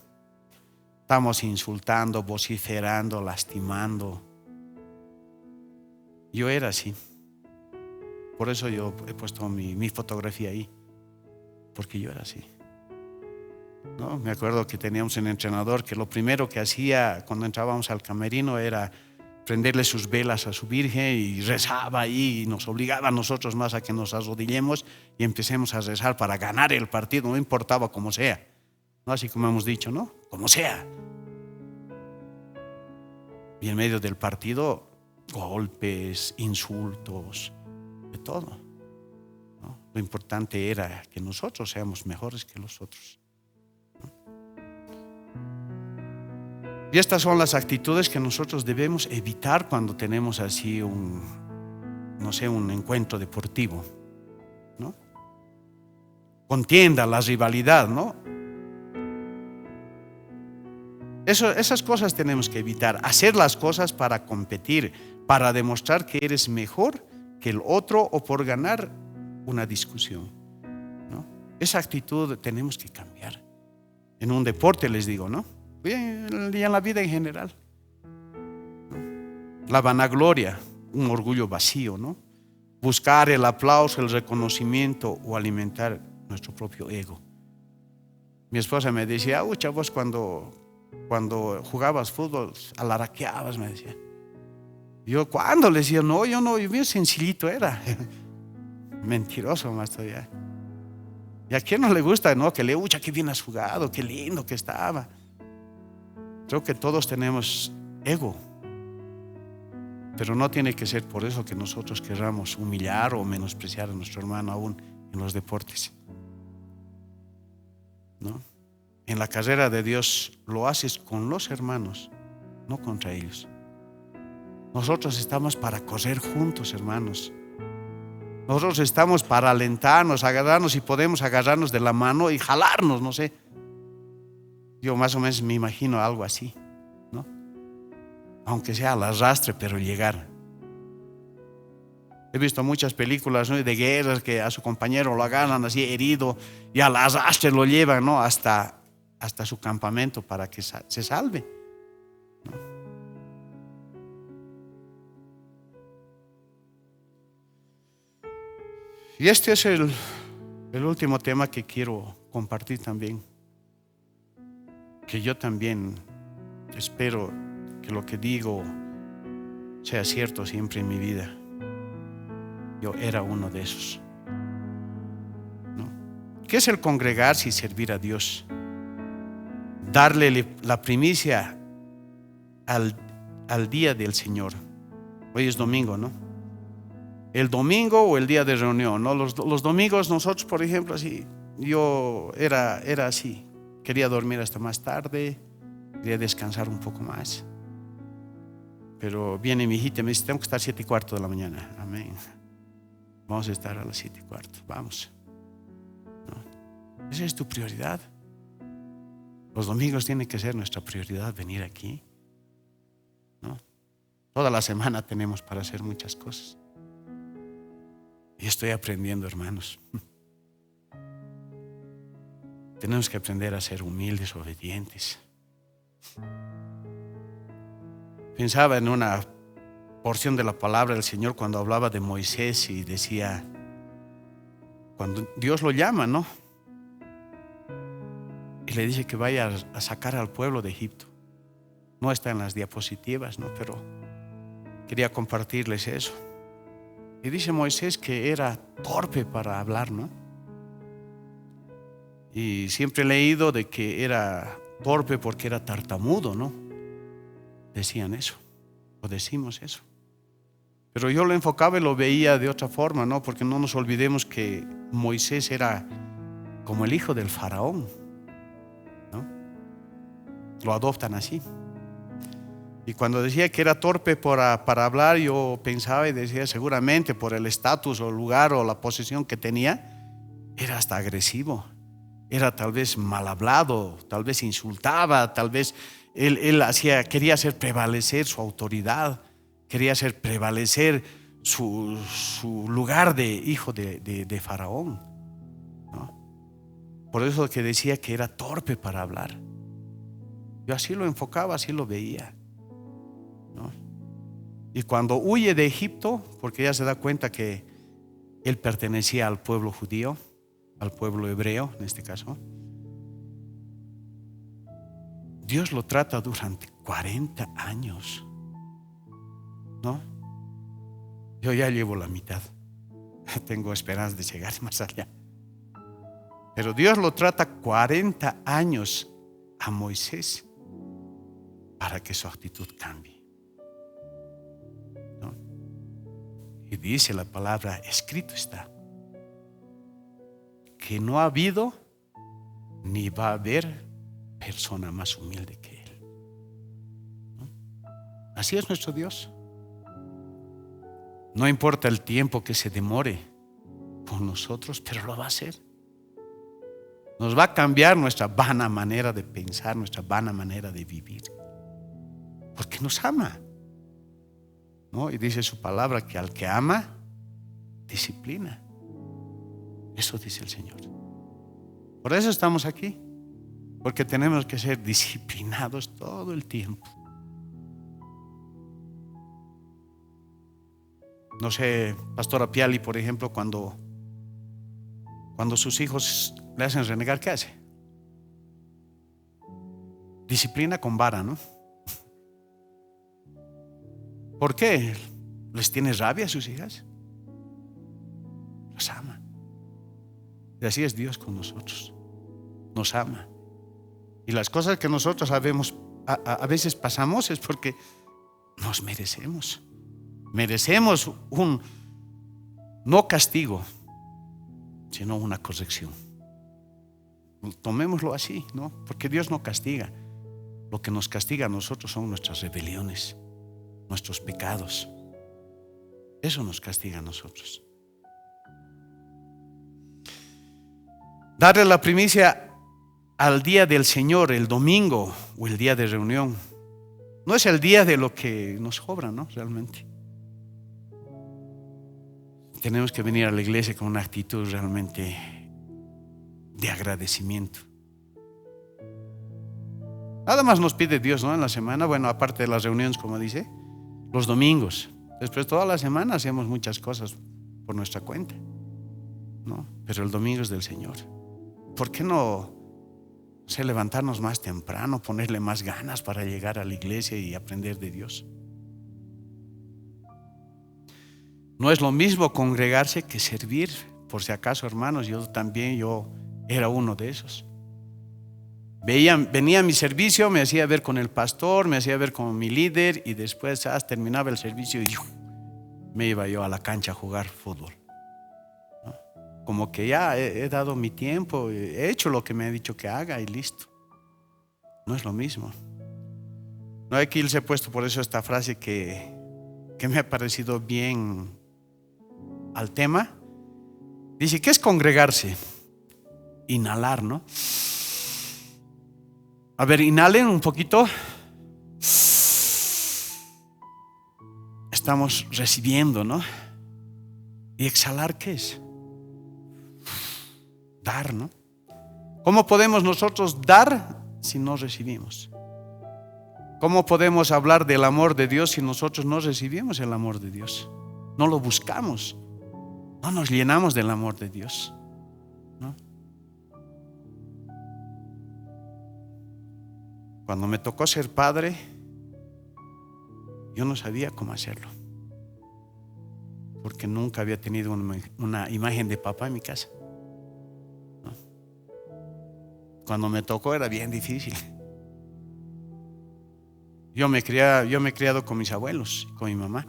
Estamos insultando, vociferando, lastimando. Yo era así. Por eso yo he puesto mi fotografía ahí, porque yo era así, ¿no? Me acuerdo que teníamos un entrenador que lo primero que hacía cuando entrábamos al camerino era prenderle sus velas a su Virgen y rezaba ahí y nos obligaba a nosotros más a que nos arrodillemos y empecemos a rezar para ganar el partido, no importaba cómo sea, ¿no? Así como hemos dicho, ¿no? Como sea. Y en medio del partido, golpes, insultos, de todo, ¿no? Lo importante era que nosotros seamos mejores que los otros, ¿no? Y estas son las actitudes que nosotros debemos evitar cuando tenemos así un encuentro deportivo, ¿no? Contienda, la rivalidad, ¿no? Esas cosas tenemos que evitar. Hacer las cosas para competir, para demostrar que eres mejor que el otro o por ganar una discusión, ¿no? Esa actitud tenemos que cambiar. En un deporte, les digo, ¿no? Y en la vida en general, ¿no? La vanagloria, un orgullo vacío, ¿no? Buscar el aplauso, el reconocimiento o alimentar nuestro propio ego. Mi esposa me decía: ucha, vos cuando jugabas fútbol alaraqueabas, me decía. Yo, ¿cuándo? Le decía: no, yo bien sencillito era. Mentiroso más todavía. ¿Y a quién no le gusta, no? Que le, ucha, qué bien has jugado, qué lindo que estaba. Creo que todos tenemos ego, pero no tiene que ser por eso que nosotros querramos humillar o menospreciar a nuestro hermano aún en los deportes, ¿no? en la carrera de Dios lo haces con los hermanos, no contra ellos. Nosotros estamos para correr juntos, hermanos. Nosotros estamos para alentarnos, agarrarnos, y podemos agarrarnos de la mano y jalarnos, no sé. Yo más o menos me imagino algo así, ¿no? Aunque sea al arrastre, pero llegar. He visto muchas películas, ¿no?, de guerras, que a su compañero lo agarran así herido y al arrastre lo llevan, ¿no?, hasta su campamento para que se salve, ¿no? Y este es el último tema que quiero compartir también, que yo también espero que lo que digo sea cierto siempre en mi vida. Yo era uno de esos, ¿no? ¿Qué es el congregarse y servir a Dios? Darle la primicia al día del Señor. Hoy es domingo, ¿no? El domingo o el día de reunión, ¿no? Los domingos nosotros, por ejemplo, así, yo era así. Quería dormir hasta más tarde, quería descansar un poco más. Pero viene mi hijita y me dice, tengo que estar 7:15 de la mañana. Amén. Vamos a estar a las 7:15. Vamos, ¿no? Esa es tu prioridad. Los domingos tiene que ser nuestra prioridad, venir aquí, ¿no? Toda la semana tenemos para hacer muchas cosas. Y estoy aprendiendo, hermanos. Tenemos que aprender a ser humildes, obedientes. Pensaba en una porción de la palabra del Señor cuando hablaba de Moisés y decía, cuando Dios lo llama, ¿no?, y le dice que vaya a sacar al pueblo de Egipto. No está en las diapositivas, ¿no?, pero quería compartirles eso. Y dice Moisés que era torpe para hablar, ¿no? Y siempre he leído de que era torpe porque era tartamudo, ¿no? Decían eso, o decimos eso. Pero yo lo enfocaba y lo veía de otra forma, ¿no? Porque no nos olvidemos que Moisés era como el hijo del faraón, ¿no? Lo adoptan así. Y cuando decía que era torpe para hablar, yo pensaba y decía, seguramente por el estatus o el lugar o la posición que tenía, era hasta agresivo, era tal vez mal hablado, tal vez insultaba, tal vez él quería hacer prevalecer su autoridad, quería hacer prevalecer su lugar de hijo de faraón, ¿no? Por eso que decía que era torpe para hablar. Yo así lo enfocaba, así lo veía, ¿no? Y cuando huye de Egipto, porque ya se da cuenta que él pertenecía al pueblo judío, al pueblo hebreo en este caso, Dios lo trata durante 40 años, ¿no? Yo ya llevo la mitad, tengo esperanza de llegar más allá. Pero Dios lo trata 40 años a Moisés para que su actitud cambie, ¿no? Y dice la palabra, escrito está, que no ha habido ni va a haber persona más humilde que Él, ¿no? Así es nuestro Dios. No importa el tiempo que se demore con nosotros, pero lo va a hacer. Nos va a cambiar nuestra vana manera de pensar, nuestra vana manera de vivir, porque nos ama, ¿no? Y dice su palabra que al que ama, disciplina. Eso dice el Señor. Por eso estamos aquí, porque tenemos que ser disciplinados todo el tiempo. No sé, Pastora Piali, por ejemplo, cuando sus hijos le hacen renegar, ¿qué hace? Disciplina con vara, ¿no? ¿Por qué? ¿Les tiene rabia a sus hijas? Los ama. Y así es Dios con nosotros. Nos ama. Y las cosas que nosotros sabemos, a veces pasamos, es porque nos merecemos. Merecemos no castigo, sino una corrección. Tomémoslo así, ¿no? Porque Dios no castiga. Lo que nos castiga a nosotros son nuestras rebeliones, nuestros pecados. Eso nos castiga a nosotros. Darle la primicia al día del Señor, el domingo o el día de reunión, no es el día de lo que nos sobra, ¿no? Realmente. Tenemos que venir a la iglesia con una actitud realmente de agradecimiento. Nada más nos pide Dios, ¿no? En la semana, bueno, aparte de las reuniones, como dice, los domingos. Después toda la semana hacemos muchas cosas por nuestra cuenta, ¿no? Pero el domingo es del Señor. ¿Por qué no levantarnos más temprano, ponerle más ganas para llegar a la iglesia y aprender de Dios? No es lo mismo congregarse que servir. Por si acaso, hermanos, yo era uno de esos. Venía a mi servicio, me hacía ver con el pastor, me hacía ver con mi líder, y después terminaba el servicio y me iba yo a la cancha a jugar fútbol, ¿no? Como que ya he dado mi tiempo, he hecho lo que me ha dicho que haga y listo. No es lo mismo. No, aquí les he puesto por eso esta frase que me ha parecido bien al tema. Dice, ¿qué es congregarse? Inhalar, ¿no? A ver, inhalen un poquito. Estamos recibiendo, ¿no? Y exhalar, ¿qué es? Dar, ¿no? ¿Cómo podemos nosotros dar si no recibimos? ¿Cómo podemos hablar del amor de Dios si nosotros no recibimos el amor de Dios? No lo buscamos, no nos llenamos del amor de Dios, ¿no? Cuando me tocó ser padre, yo no sabía cómo hacerlo, porque nunca había tenido una imagen de papá en mi casa, ¿no? Cuando me tocó era bien difícil. Yo me he criado con mis abuelos, con mi mamá.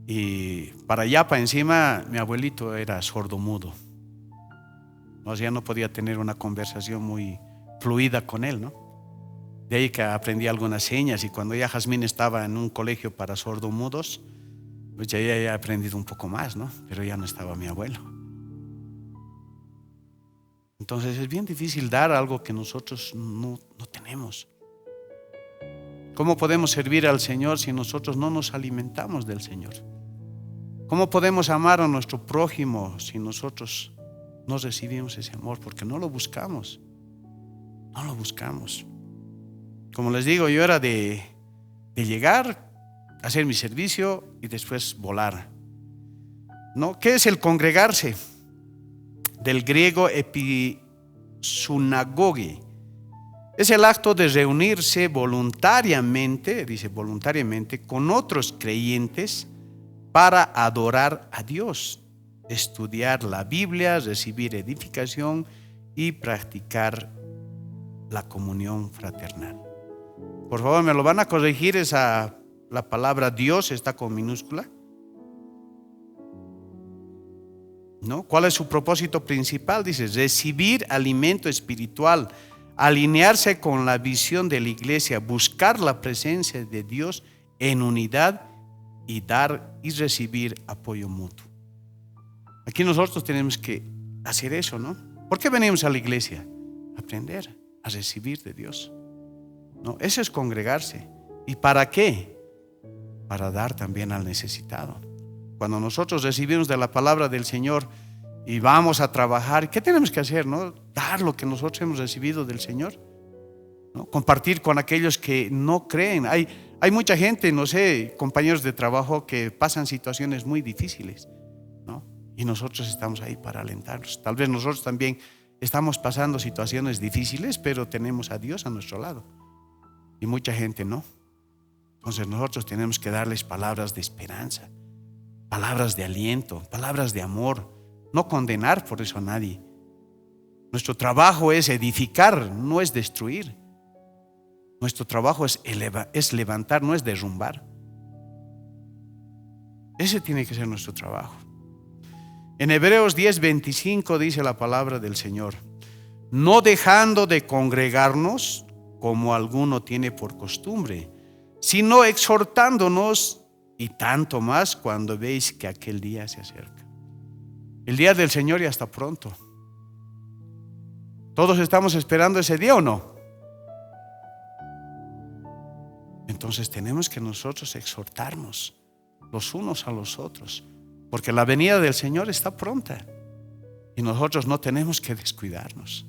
Y para allá, para encima, mi abuelito era sordomudo. O sea, no podía tener una conversación muy fluida con él, ¿no? De ahí que aprendí algunas señas, y cuando ya Jazmín estaba en un colegio para sordomudos, pues ya he aprendido un poco más, ¿no? Pero ya no estaba mi abuelo. Entonces es bien difícil dar algo que nosotros no tenemos. ¿Cómo podemos servir al Señor si nosotros no nos alimentamos del Señor? ¿Cómo podemos amar a nuestro prójimo si nosotros no recibimos ese amor? Porque no lo buscamos. No lo buscamos. Como les digo, yo era de llegar, hacer mi servicio y después volar, ¿no? ¿Qué es el congregarse? Del griego episunagoge. Es el acto de reunirse voluntariamente, dice voluntariamente, con otros creyentes para adorar a Dios, estudiar la Biblia, recibir edificación y practicar la comunión fraternal. Por favor, me lo van a corregir, la palabra Dios está con minúscula, ¿no? ¿Cuál es su propósito principal? Dice, recibir alimento espiritual, alinearse con la visión de la iglesia, buscar la presencia de Dios en unidad y dar y recibir apoyo mutuo. Aquí nosotros tenemos que hacer eso, ¿no? ¿Por qué venimos a la iglesia? Aprender a recibir de Dios, ¿no? Eso es congregarse. ¿Y para qué? Para dar también al necesitado. Cuando nosotros recibimos de la palabra del Señor y vamos a trabajar, ¿qué tenemos que hacer, no? Dar lo que nosotros hemos recibido del Señor, ¿no? Compartir con aquellos que no creen. Hay mucha gente, no sé, compañeros de trabajo que pasan situaciones muy difíciles, ¿no? Y nosotros estamos ahí para alentarlos. Tal vez nosotros también estamos pasando situaciones difíciles, pero tenemos a Dios a nuestro lado. Y mucha gente no. Entonces nosotros tenemos que darles palabras de esperanza, palabras de aliento, palabras de amor. No condenar por eso a nadie. Nuestro trabajo es edificar, no es destruir. Nuestro trabajo es levantar, no es derrumbar. Ese tiene que ser nuestro trabajo. En Hebreos 10:25 dice la palabra del Señor: no dejando de congregarnos, como alguno tiene por costumbre, sino exhortándonos, y tanto más cuando veis que aquel día se acerca. El día del Señor ya está pronto. ¿Todos estamos esperando ese día o no? Entonces tenemos que nosotros exhortarnos los unos a los otros, porque la venida del Señor está pronta y nosotros no tenemos que descuidarnos,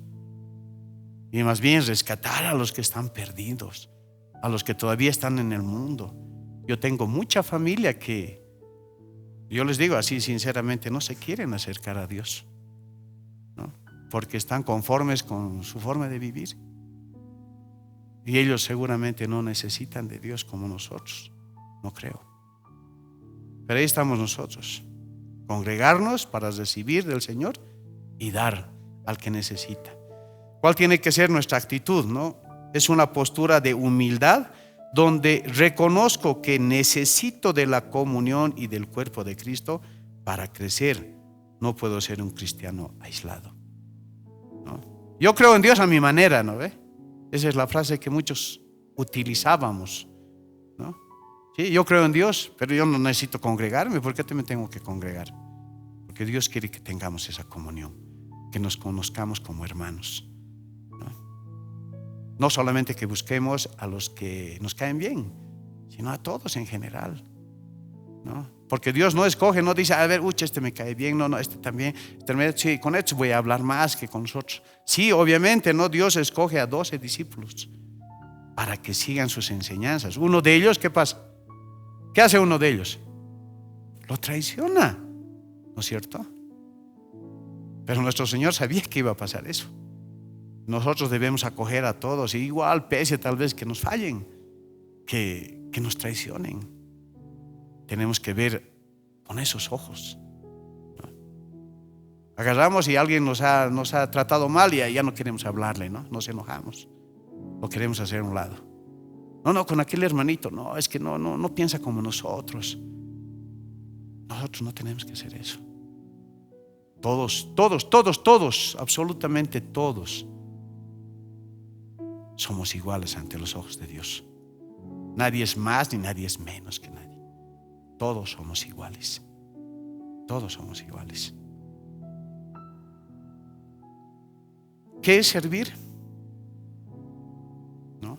y más bien rescatar a los que están perdidos, a los que todavía están en el mundo. Yo tengo mucha familia que, yo les digo así sinceramente, no se quieren acercar a Dios, ¿no? Porque están conformes con su forma de vivir, y ellos seguramente no necesitan de Dios como nosotros, no creo. Pero ahí estamos nosotros, congregarnos para recibir del Señor y dar al que necesita. ¿Cuál tiene que ser nuestra actitud, no? Es una postura de humildad, donde reconozco que necesito de la comunión y del cuerpo de Cristo para crecer. No puedo ser un cristiano aislado, ¿no? Yo creo en Dios a mi manera, ¿no ve? Esa es la frase que muchos utilizábamos, ¿no? Sí, yo creo en Dios, pero yo no necesito congregarme. ¿Por qué me tengo que congregar? Porque Dios quiere que tengamos esa comunión, que nos conozcamos como hermanos, ¿no? No solamente que busquemos a los que nos caen bien, sino a todos en general, ¿no? Porque Dios no escoge, no dice, a ver, este me cae bien, no, este también, sí, con este voy a hablar más que con nosotros. Sí, obviamente, ¿no? Dios escoge a 12 discípulos para que sigan sus enseñanzas. Uno de ellos, ¿qué pasa? ¿Qué hace uno de ellos? Lo traiciona, ¿no es cierto? Pero nuestro Señor sabía que iba a pasar eso. Nosotros debemos acoger a todos, y igual pese tal vez que nos fallen, que nos traicionen, tenemos que ver con esos ojos, ¿no? Agarramos y alguien nos ha tratado mal y ya no queremos hablarle, ¿no? Nos enojamos, lo queremos hacer a un lado. No, con aquel hermanito, no, es que no piensa como nosotros. Nosotros no tenemos que hacer eso. Todos, absolutamente todos somos iguales ante los ojos de Dios. Nadie es más ni nadie es menos que nadie. Todos somos iguales. Todos somos iguales. ¿Qué es servir? ¿No?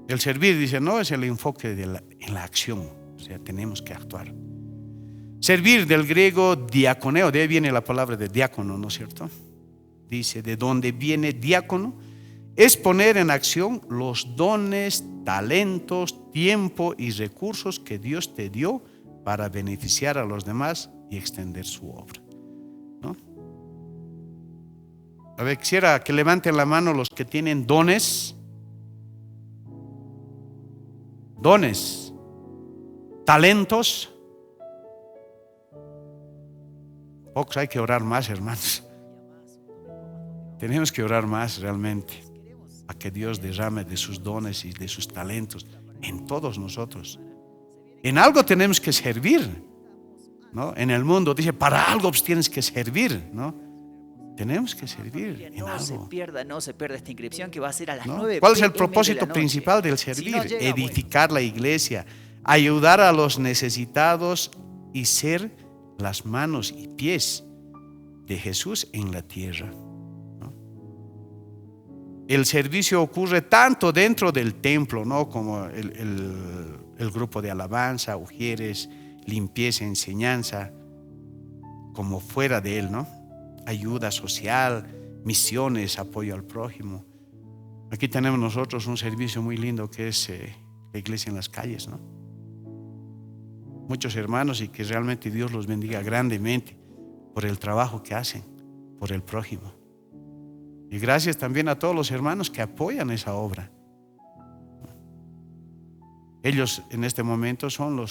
El servir, dice, no es el enfoque en la acción. O sea, tenemos que actuar. Servir, del griego diaconeo, de ahí viene la palabra de diácono, ¿no es cierto? Dice, de donde viene diácono, es poner en acción los dones, talentos, tiempo y recursos que Dios te dio para beneficiar a los demás y extender su obra, ¿no? A ver, quisiera que levanten la mano los que tienen dones, talentos. Pocos, hay que orar más, hermanos. Tenemos que orar más realmente, a que Dios derrame de sus dones y de sus talentos en todos nosotros. En algo tenemos que servir, ¿no? En el mundo dice, para algo tienes que servir, ¿no? Tenemos que servir en algo. No se pierda esta inscripción que va a ser a las ¿No? 9 ¿Cuál es el p.m. propósito de la noche. principal del servir? Si no llega, edificar la iglesia, ayudar a los necesitados y ser las manos y pies de Jesús en la tierra. El servicio ocurre tanto dentro del templo, ¿no? Como el grupo de alabanza, ujieres, limpieza, enseñanza, como fuera de él, ¿no? Ayuda social, misiones, apoyo al prójimo. Aquí tenemos nosotros un servicio muy lindo que es la iglesia en las calles, ¿no? Muchos hermanos, y que realmente Dios los bendiga grandemente por el trabajo que hacen por el prójimo. Y gracias también a todos los hermanos que apoyan esa obra. Ellos en este momento son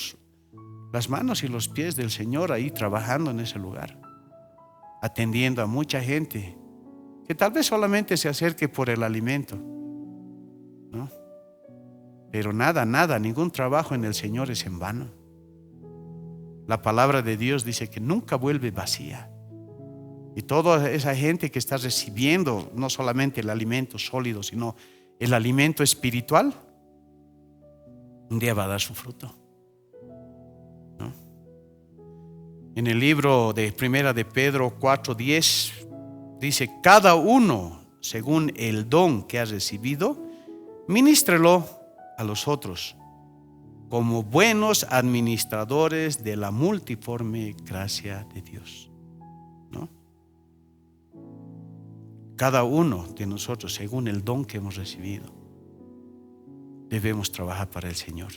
las manos y los pies del Señor ahí trabajando en ese lugar, atendiendo a mucha gente que tal vez solamente se acerque por el alimento, ¿no? Pero nada, ningún trabajo en el Señor es en vano. la palabra de Dios dice que nunca vuelve vacía. Y toda esa gente que está recibiendo no solamente el alimento sólido, sino el alimento espiritual, un día va a dar su fruto, ¿no? En el libro de Primera de Pedro 4:10 dice: cada uno según el don que ha recibido, ministrelo a los otros como buenos administradores de la multiforme gracia de Dios, ¿no? Cada uno de nosotros, según el don que hemos recibido, debemos trabajar para el Señor.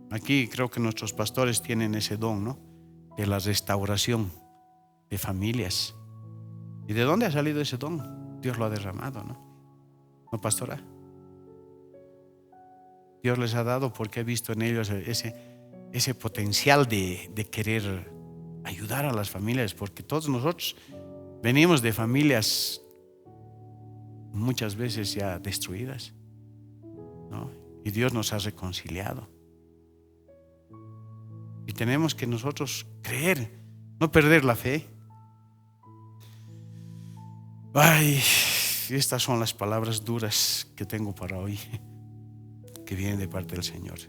Aquí creo que nuestros pastores tienen ese don, ¿no? De la restauración de familias. ¿Y de dónde ha salido ese don? Dios lo ha derramado, ¿no? ¿No, pastora? Dios les ha dado porque ha visto en ellos ese potencial de querer ayudar a las familias, porque todos nosotros venimos de familias muchas veces ya destruidas, ¿no? Y Dios nos ha reconciliado. Y tenemos que nosotros creer, no perder la fe. Ay, estas son las palabras duras que tengo para hoy, que vienen de parte del Señor.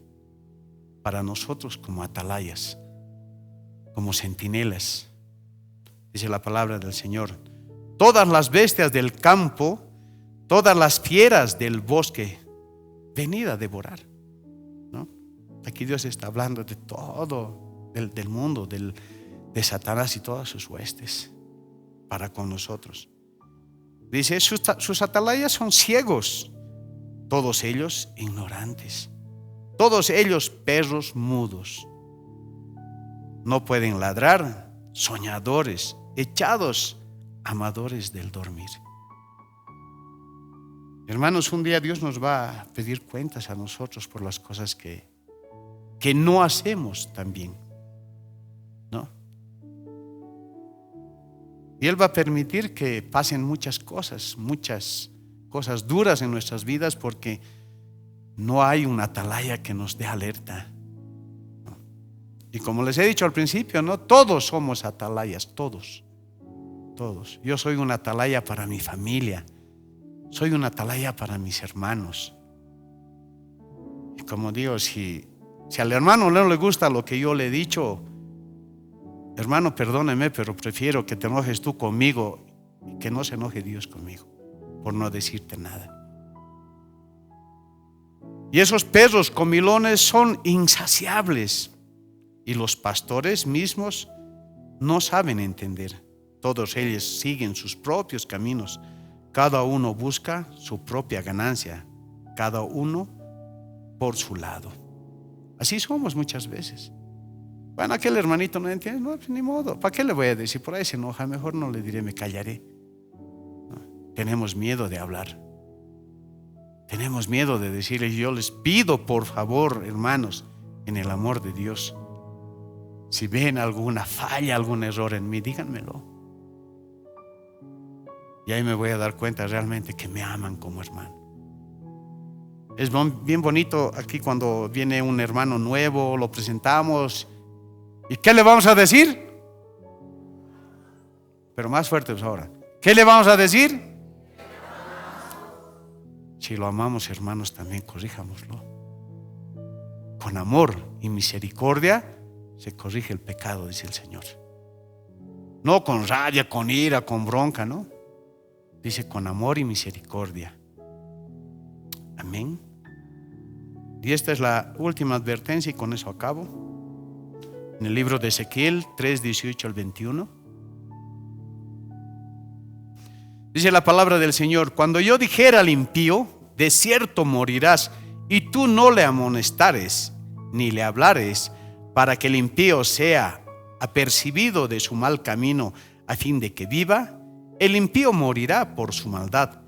Para nosotros como atalayas, como centinelas, dice la palabra del Señor: todas las bestias del campo, todas las fieras del bosque, venid a devorar, ¿no? Aquí Dios está hablando de todo, del mundo, de Satanás y todas sus huestes para con nosotros. Dice: sus atalayas son ciegos, todos ellos ignorantes, todos ellos perros mudos. No pueden ladrar, soñadores, echados, amadores del dormir. Hermanos, un día Dios nos va a pedir cuentas a nosotros por las cosas que no hacemos tan bien, ¿no? Y Él va a permitir que pasen muchas cosas duras en nuestras vidas, porque no hay una atalaya que nos dé alerta, ¿no? Y como les he dicho al principio, ¿no? Todos somos atalayas, todos. Yo soy una atalaya para mi familia, soy una atalaya para mis hermanos. Y como digo, si al hermano no le gusta lo que yo le he dicho, hermano, perdóneme, pero prefiero que te enojes tú conmigo y que no se enoje Dios conmigo por no decirte nada. Y esos perros comilones son insaciables, y los pastores mismos no saben entender. Todos ellos siguen sus propios caminos, cada uno busca su propia ganancia, cada uno por su lado. Así somos muchas veces. Bueno, aquel hermanito no entiende, no, pues ni modo, ¿para qué le voy a decir? Por ahí se enoja, mejor no le diré, me callaré, ¿no? Tenemos miedo de hablar, tenemos miedo de decirle. Yo les pido, por favor, hermanos, en el amor de Dios, si ven alguna falla, algún error en mí, díganmelo. Y ahí me voy a dar cuenta realmente que me aman como hermano. Es bien bonito aquí cuando viene un hermano nuevo, lo presentamos. ¿Y qué le vamos a decir? Pero más fuerte ahora. ¿Qué le vamos a decir? Si lo amamos, hermanos, también corríjamoslo. Con amor y misericordia se corrige el pecado, dice el Señor. No con rabia, con ira, con bronca, ¿no? Dice con amor y misericordia. Amén. Y esta es la última advertencia, y con eso acabo. En el libro de Ezequiel 3:18 al 21 dice la palabra del Señor: cuando yo dijera al impío, de cierto morirás, y tú no le amonestares ni le hablares, para que el impío sea apercibido de su mal camino, a fin de que viva, el impío morirá por su maldad,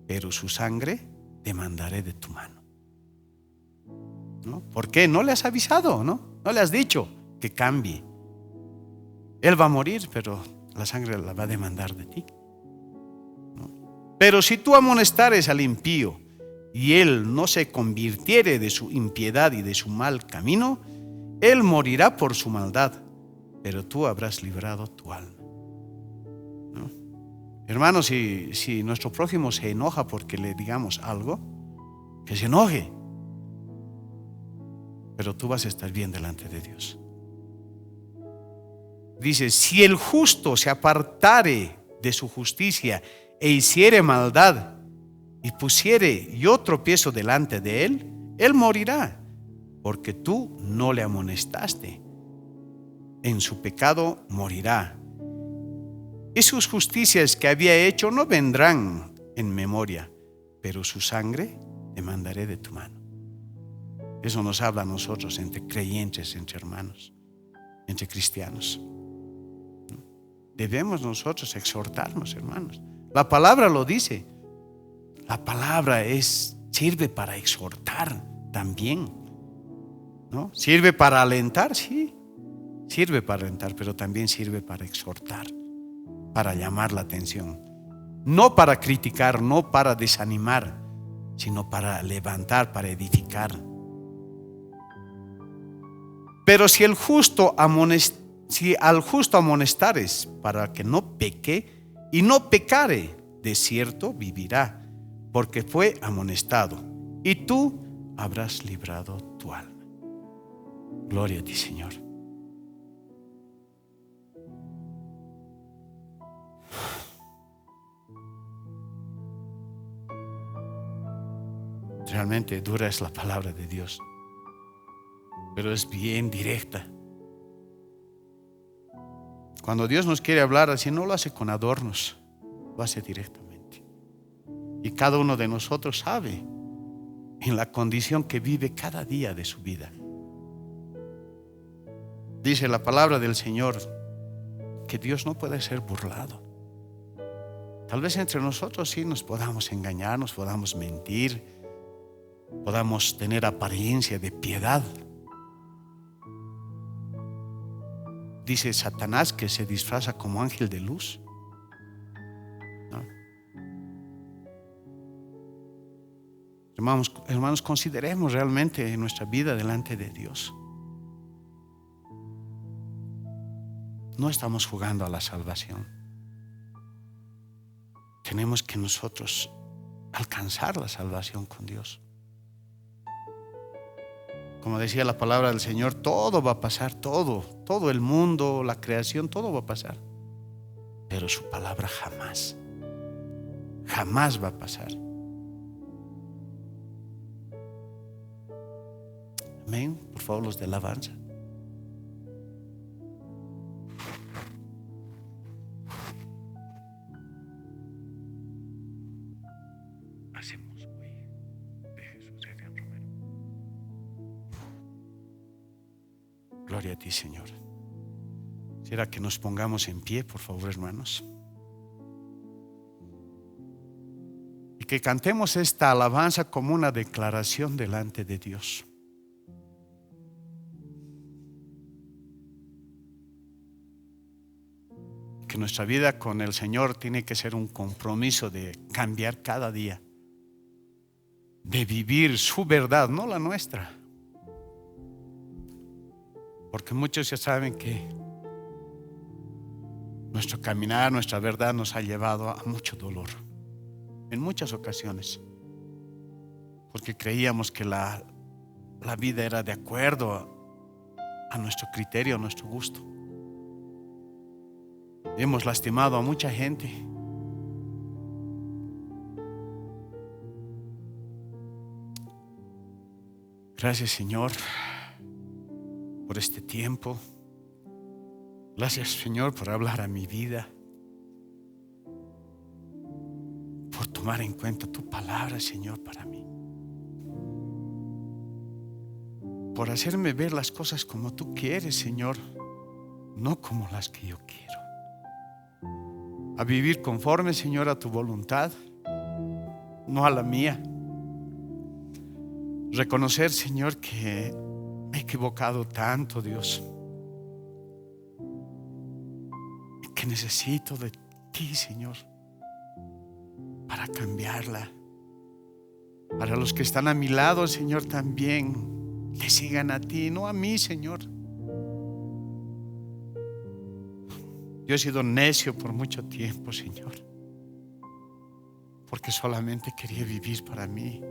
pero su sangre demandaré de tu mano. ¿No? ¿Por qué? No le has avisado, ¿no? No le has dicho que cambie. Él va a morir, pero la sangre la va a demandar de ti, ¿no? Pero si tú amonestares al impío y él no se convirtiere de su impiedad y de su mal camino, él morirá por su maldad, pero tú habrás librado tu alma. ¿No? Hermanos, si nuestro prójimo se enoja porque le digamos algo, que se enoje, pero tú vas a estar bien delante de Dios. Dice, si el justo se apartare de su justicia e hiciere maldad y pusiere yo tropiezo delante de él, él morirá, porque tú no le amonestaste. En su pecado morirá. Y sus justicias que había hecho no vendrán en memoria, pero su sangre demandaré de tu mano. Eso nos habla a nosotros entre creyentes, entre hermanos, entre cristianos. Debemos nosotros exhortarnos, hermanos. La palabra lo dice. La palabra sirve para exhortar también, ¿no? Sirve para alentar, sí. Sirve para alentar, pero también sirve para exhortar, para llamar la atención. No para criticar, no para desanimar, sino para levantar, para edificar. Pero si al justo amonestares para que no peque y no pecare, de cierto vivirá, porque fue amonestado, y tú habrás librado tu alma. Gloria a ti, Señor. Realmente dura es la palabra de Dios, pero es bien directa. Cuando Dios nos quiere hablar así, no lo hace con adornos, lo hace directamente. Y cada uno de nosotros sabe en la condición que vive cada día de su vida. Dice la palabra del Señor que Dios no puede ser burlado. Tal vez entre nosotros sí nos podamos engañar, nos podamos mentir, podamos tener apariencia de piedad. Dice Satanás que se disfraza como ángel de luz, ¿no? Hermanos, consideremos realmente nuestra vida delante de Dios. No estamos jugando a la salvación. Tenemos que nosotros alcanzar la salvación con Dios. Como decía la palabra del Señor, todo va a pasar, todo el mundo, la creación, todo va a pasar. Pero su palabra jamás va a pasar. Amén. Por favor, los de alabanza. Hacemos hoy de Jesús Adrián Romero. Gloria a ti, Señor. Quisiera que nos pongamos en pie, por favor, hermanos, y que cantemos esta alabanza como una declaración delante de Dios. Que nuestra vida con el Señor tiene que ser un compromiso de cambiar cada día, de vivir su verdad, no la nuestra. Porque muchos ya saben que nuestro caminar, nuestra verdad nos ha llevado a mucho dolor en muchas ocasiones, porque creíamos que la vida era de acuerdo a nuestro criterio, a nuestro gusto. Hemos lastimado a mucha gente. Gracias, Señor, por este tiempo. Gracias, Señor, por hablar a mi vida, por tomar en cuenta tu palabra, Señor, para mí, por hacerme ver las cosas como tú quieres, Señor, no como las que yo quiero. A vivir conforme, Señor, a tu voluntad, no a la mía. Reconocer, Señor, que me he equivocado tanto, Dios, que necesito de ti, Señor, para cambiarla. Para los que están a mi lado, Señor, también que sigan a ti, no a mí, Señor. Yo he sido necio por mucho tiempo, Señor, porque solamente quería vivir para mí.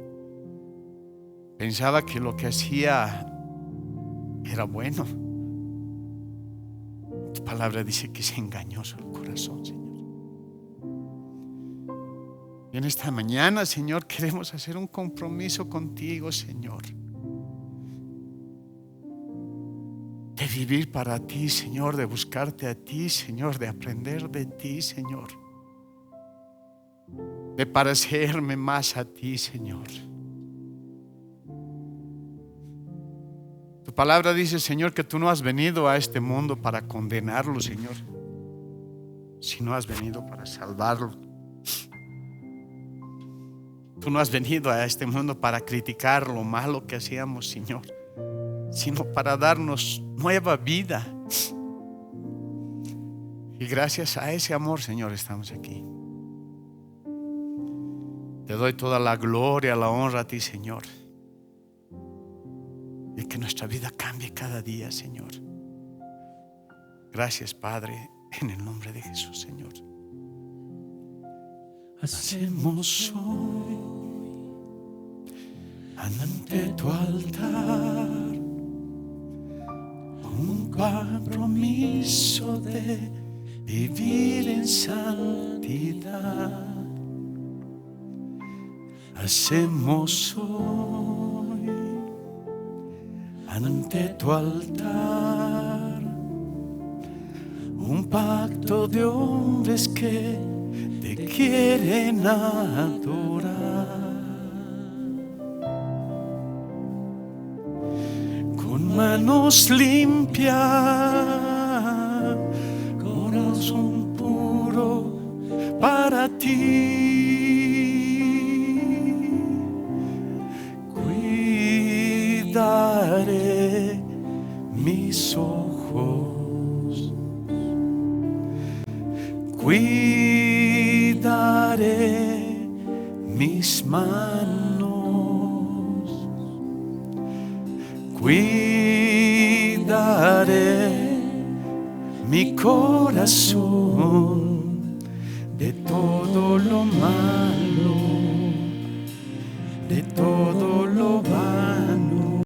Pensaba que lo que hacía era bueno. Tu palabra dice que es engañoso el corazón, Señor. Y en esta mañana, Señor, queremos hacer un compromiso contigo, Señor, de vivir para ti, Señor, de buscarte a ti, Señor, de aprender de ti, Señor, de parecerme más a ti, Señor. Tu palabra dice, Señor, que tú no has venido a este mundo para condenarlo, Señor, sino has venido para salvarlo. Tú no has venido a este mundo para criticar lo malo que hacíamos, Señor, sino para darnos nueva vida. Y gracias a ese amor, Señor, estamos aquí. Te doy toda la gloria, la honra a ti, Señor. Y que nuestra vida cambie cada día, Señor. Gracias, Padre, en el nombre de Jesús, Señor. Hacemos hoy ante tu altar un compromiso de vivir en santidad. Hacemos hoy ante tu altar un pacto de hombres que te quieren adorar. Con manos limpias, corazón puro para ti. Cuidaré mis ojos, cuidaré mis manos, cuidaré mi corazón.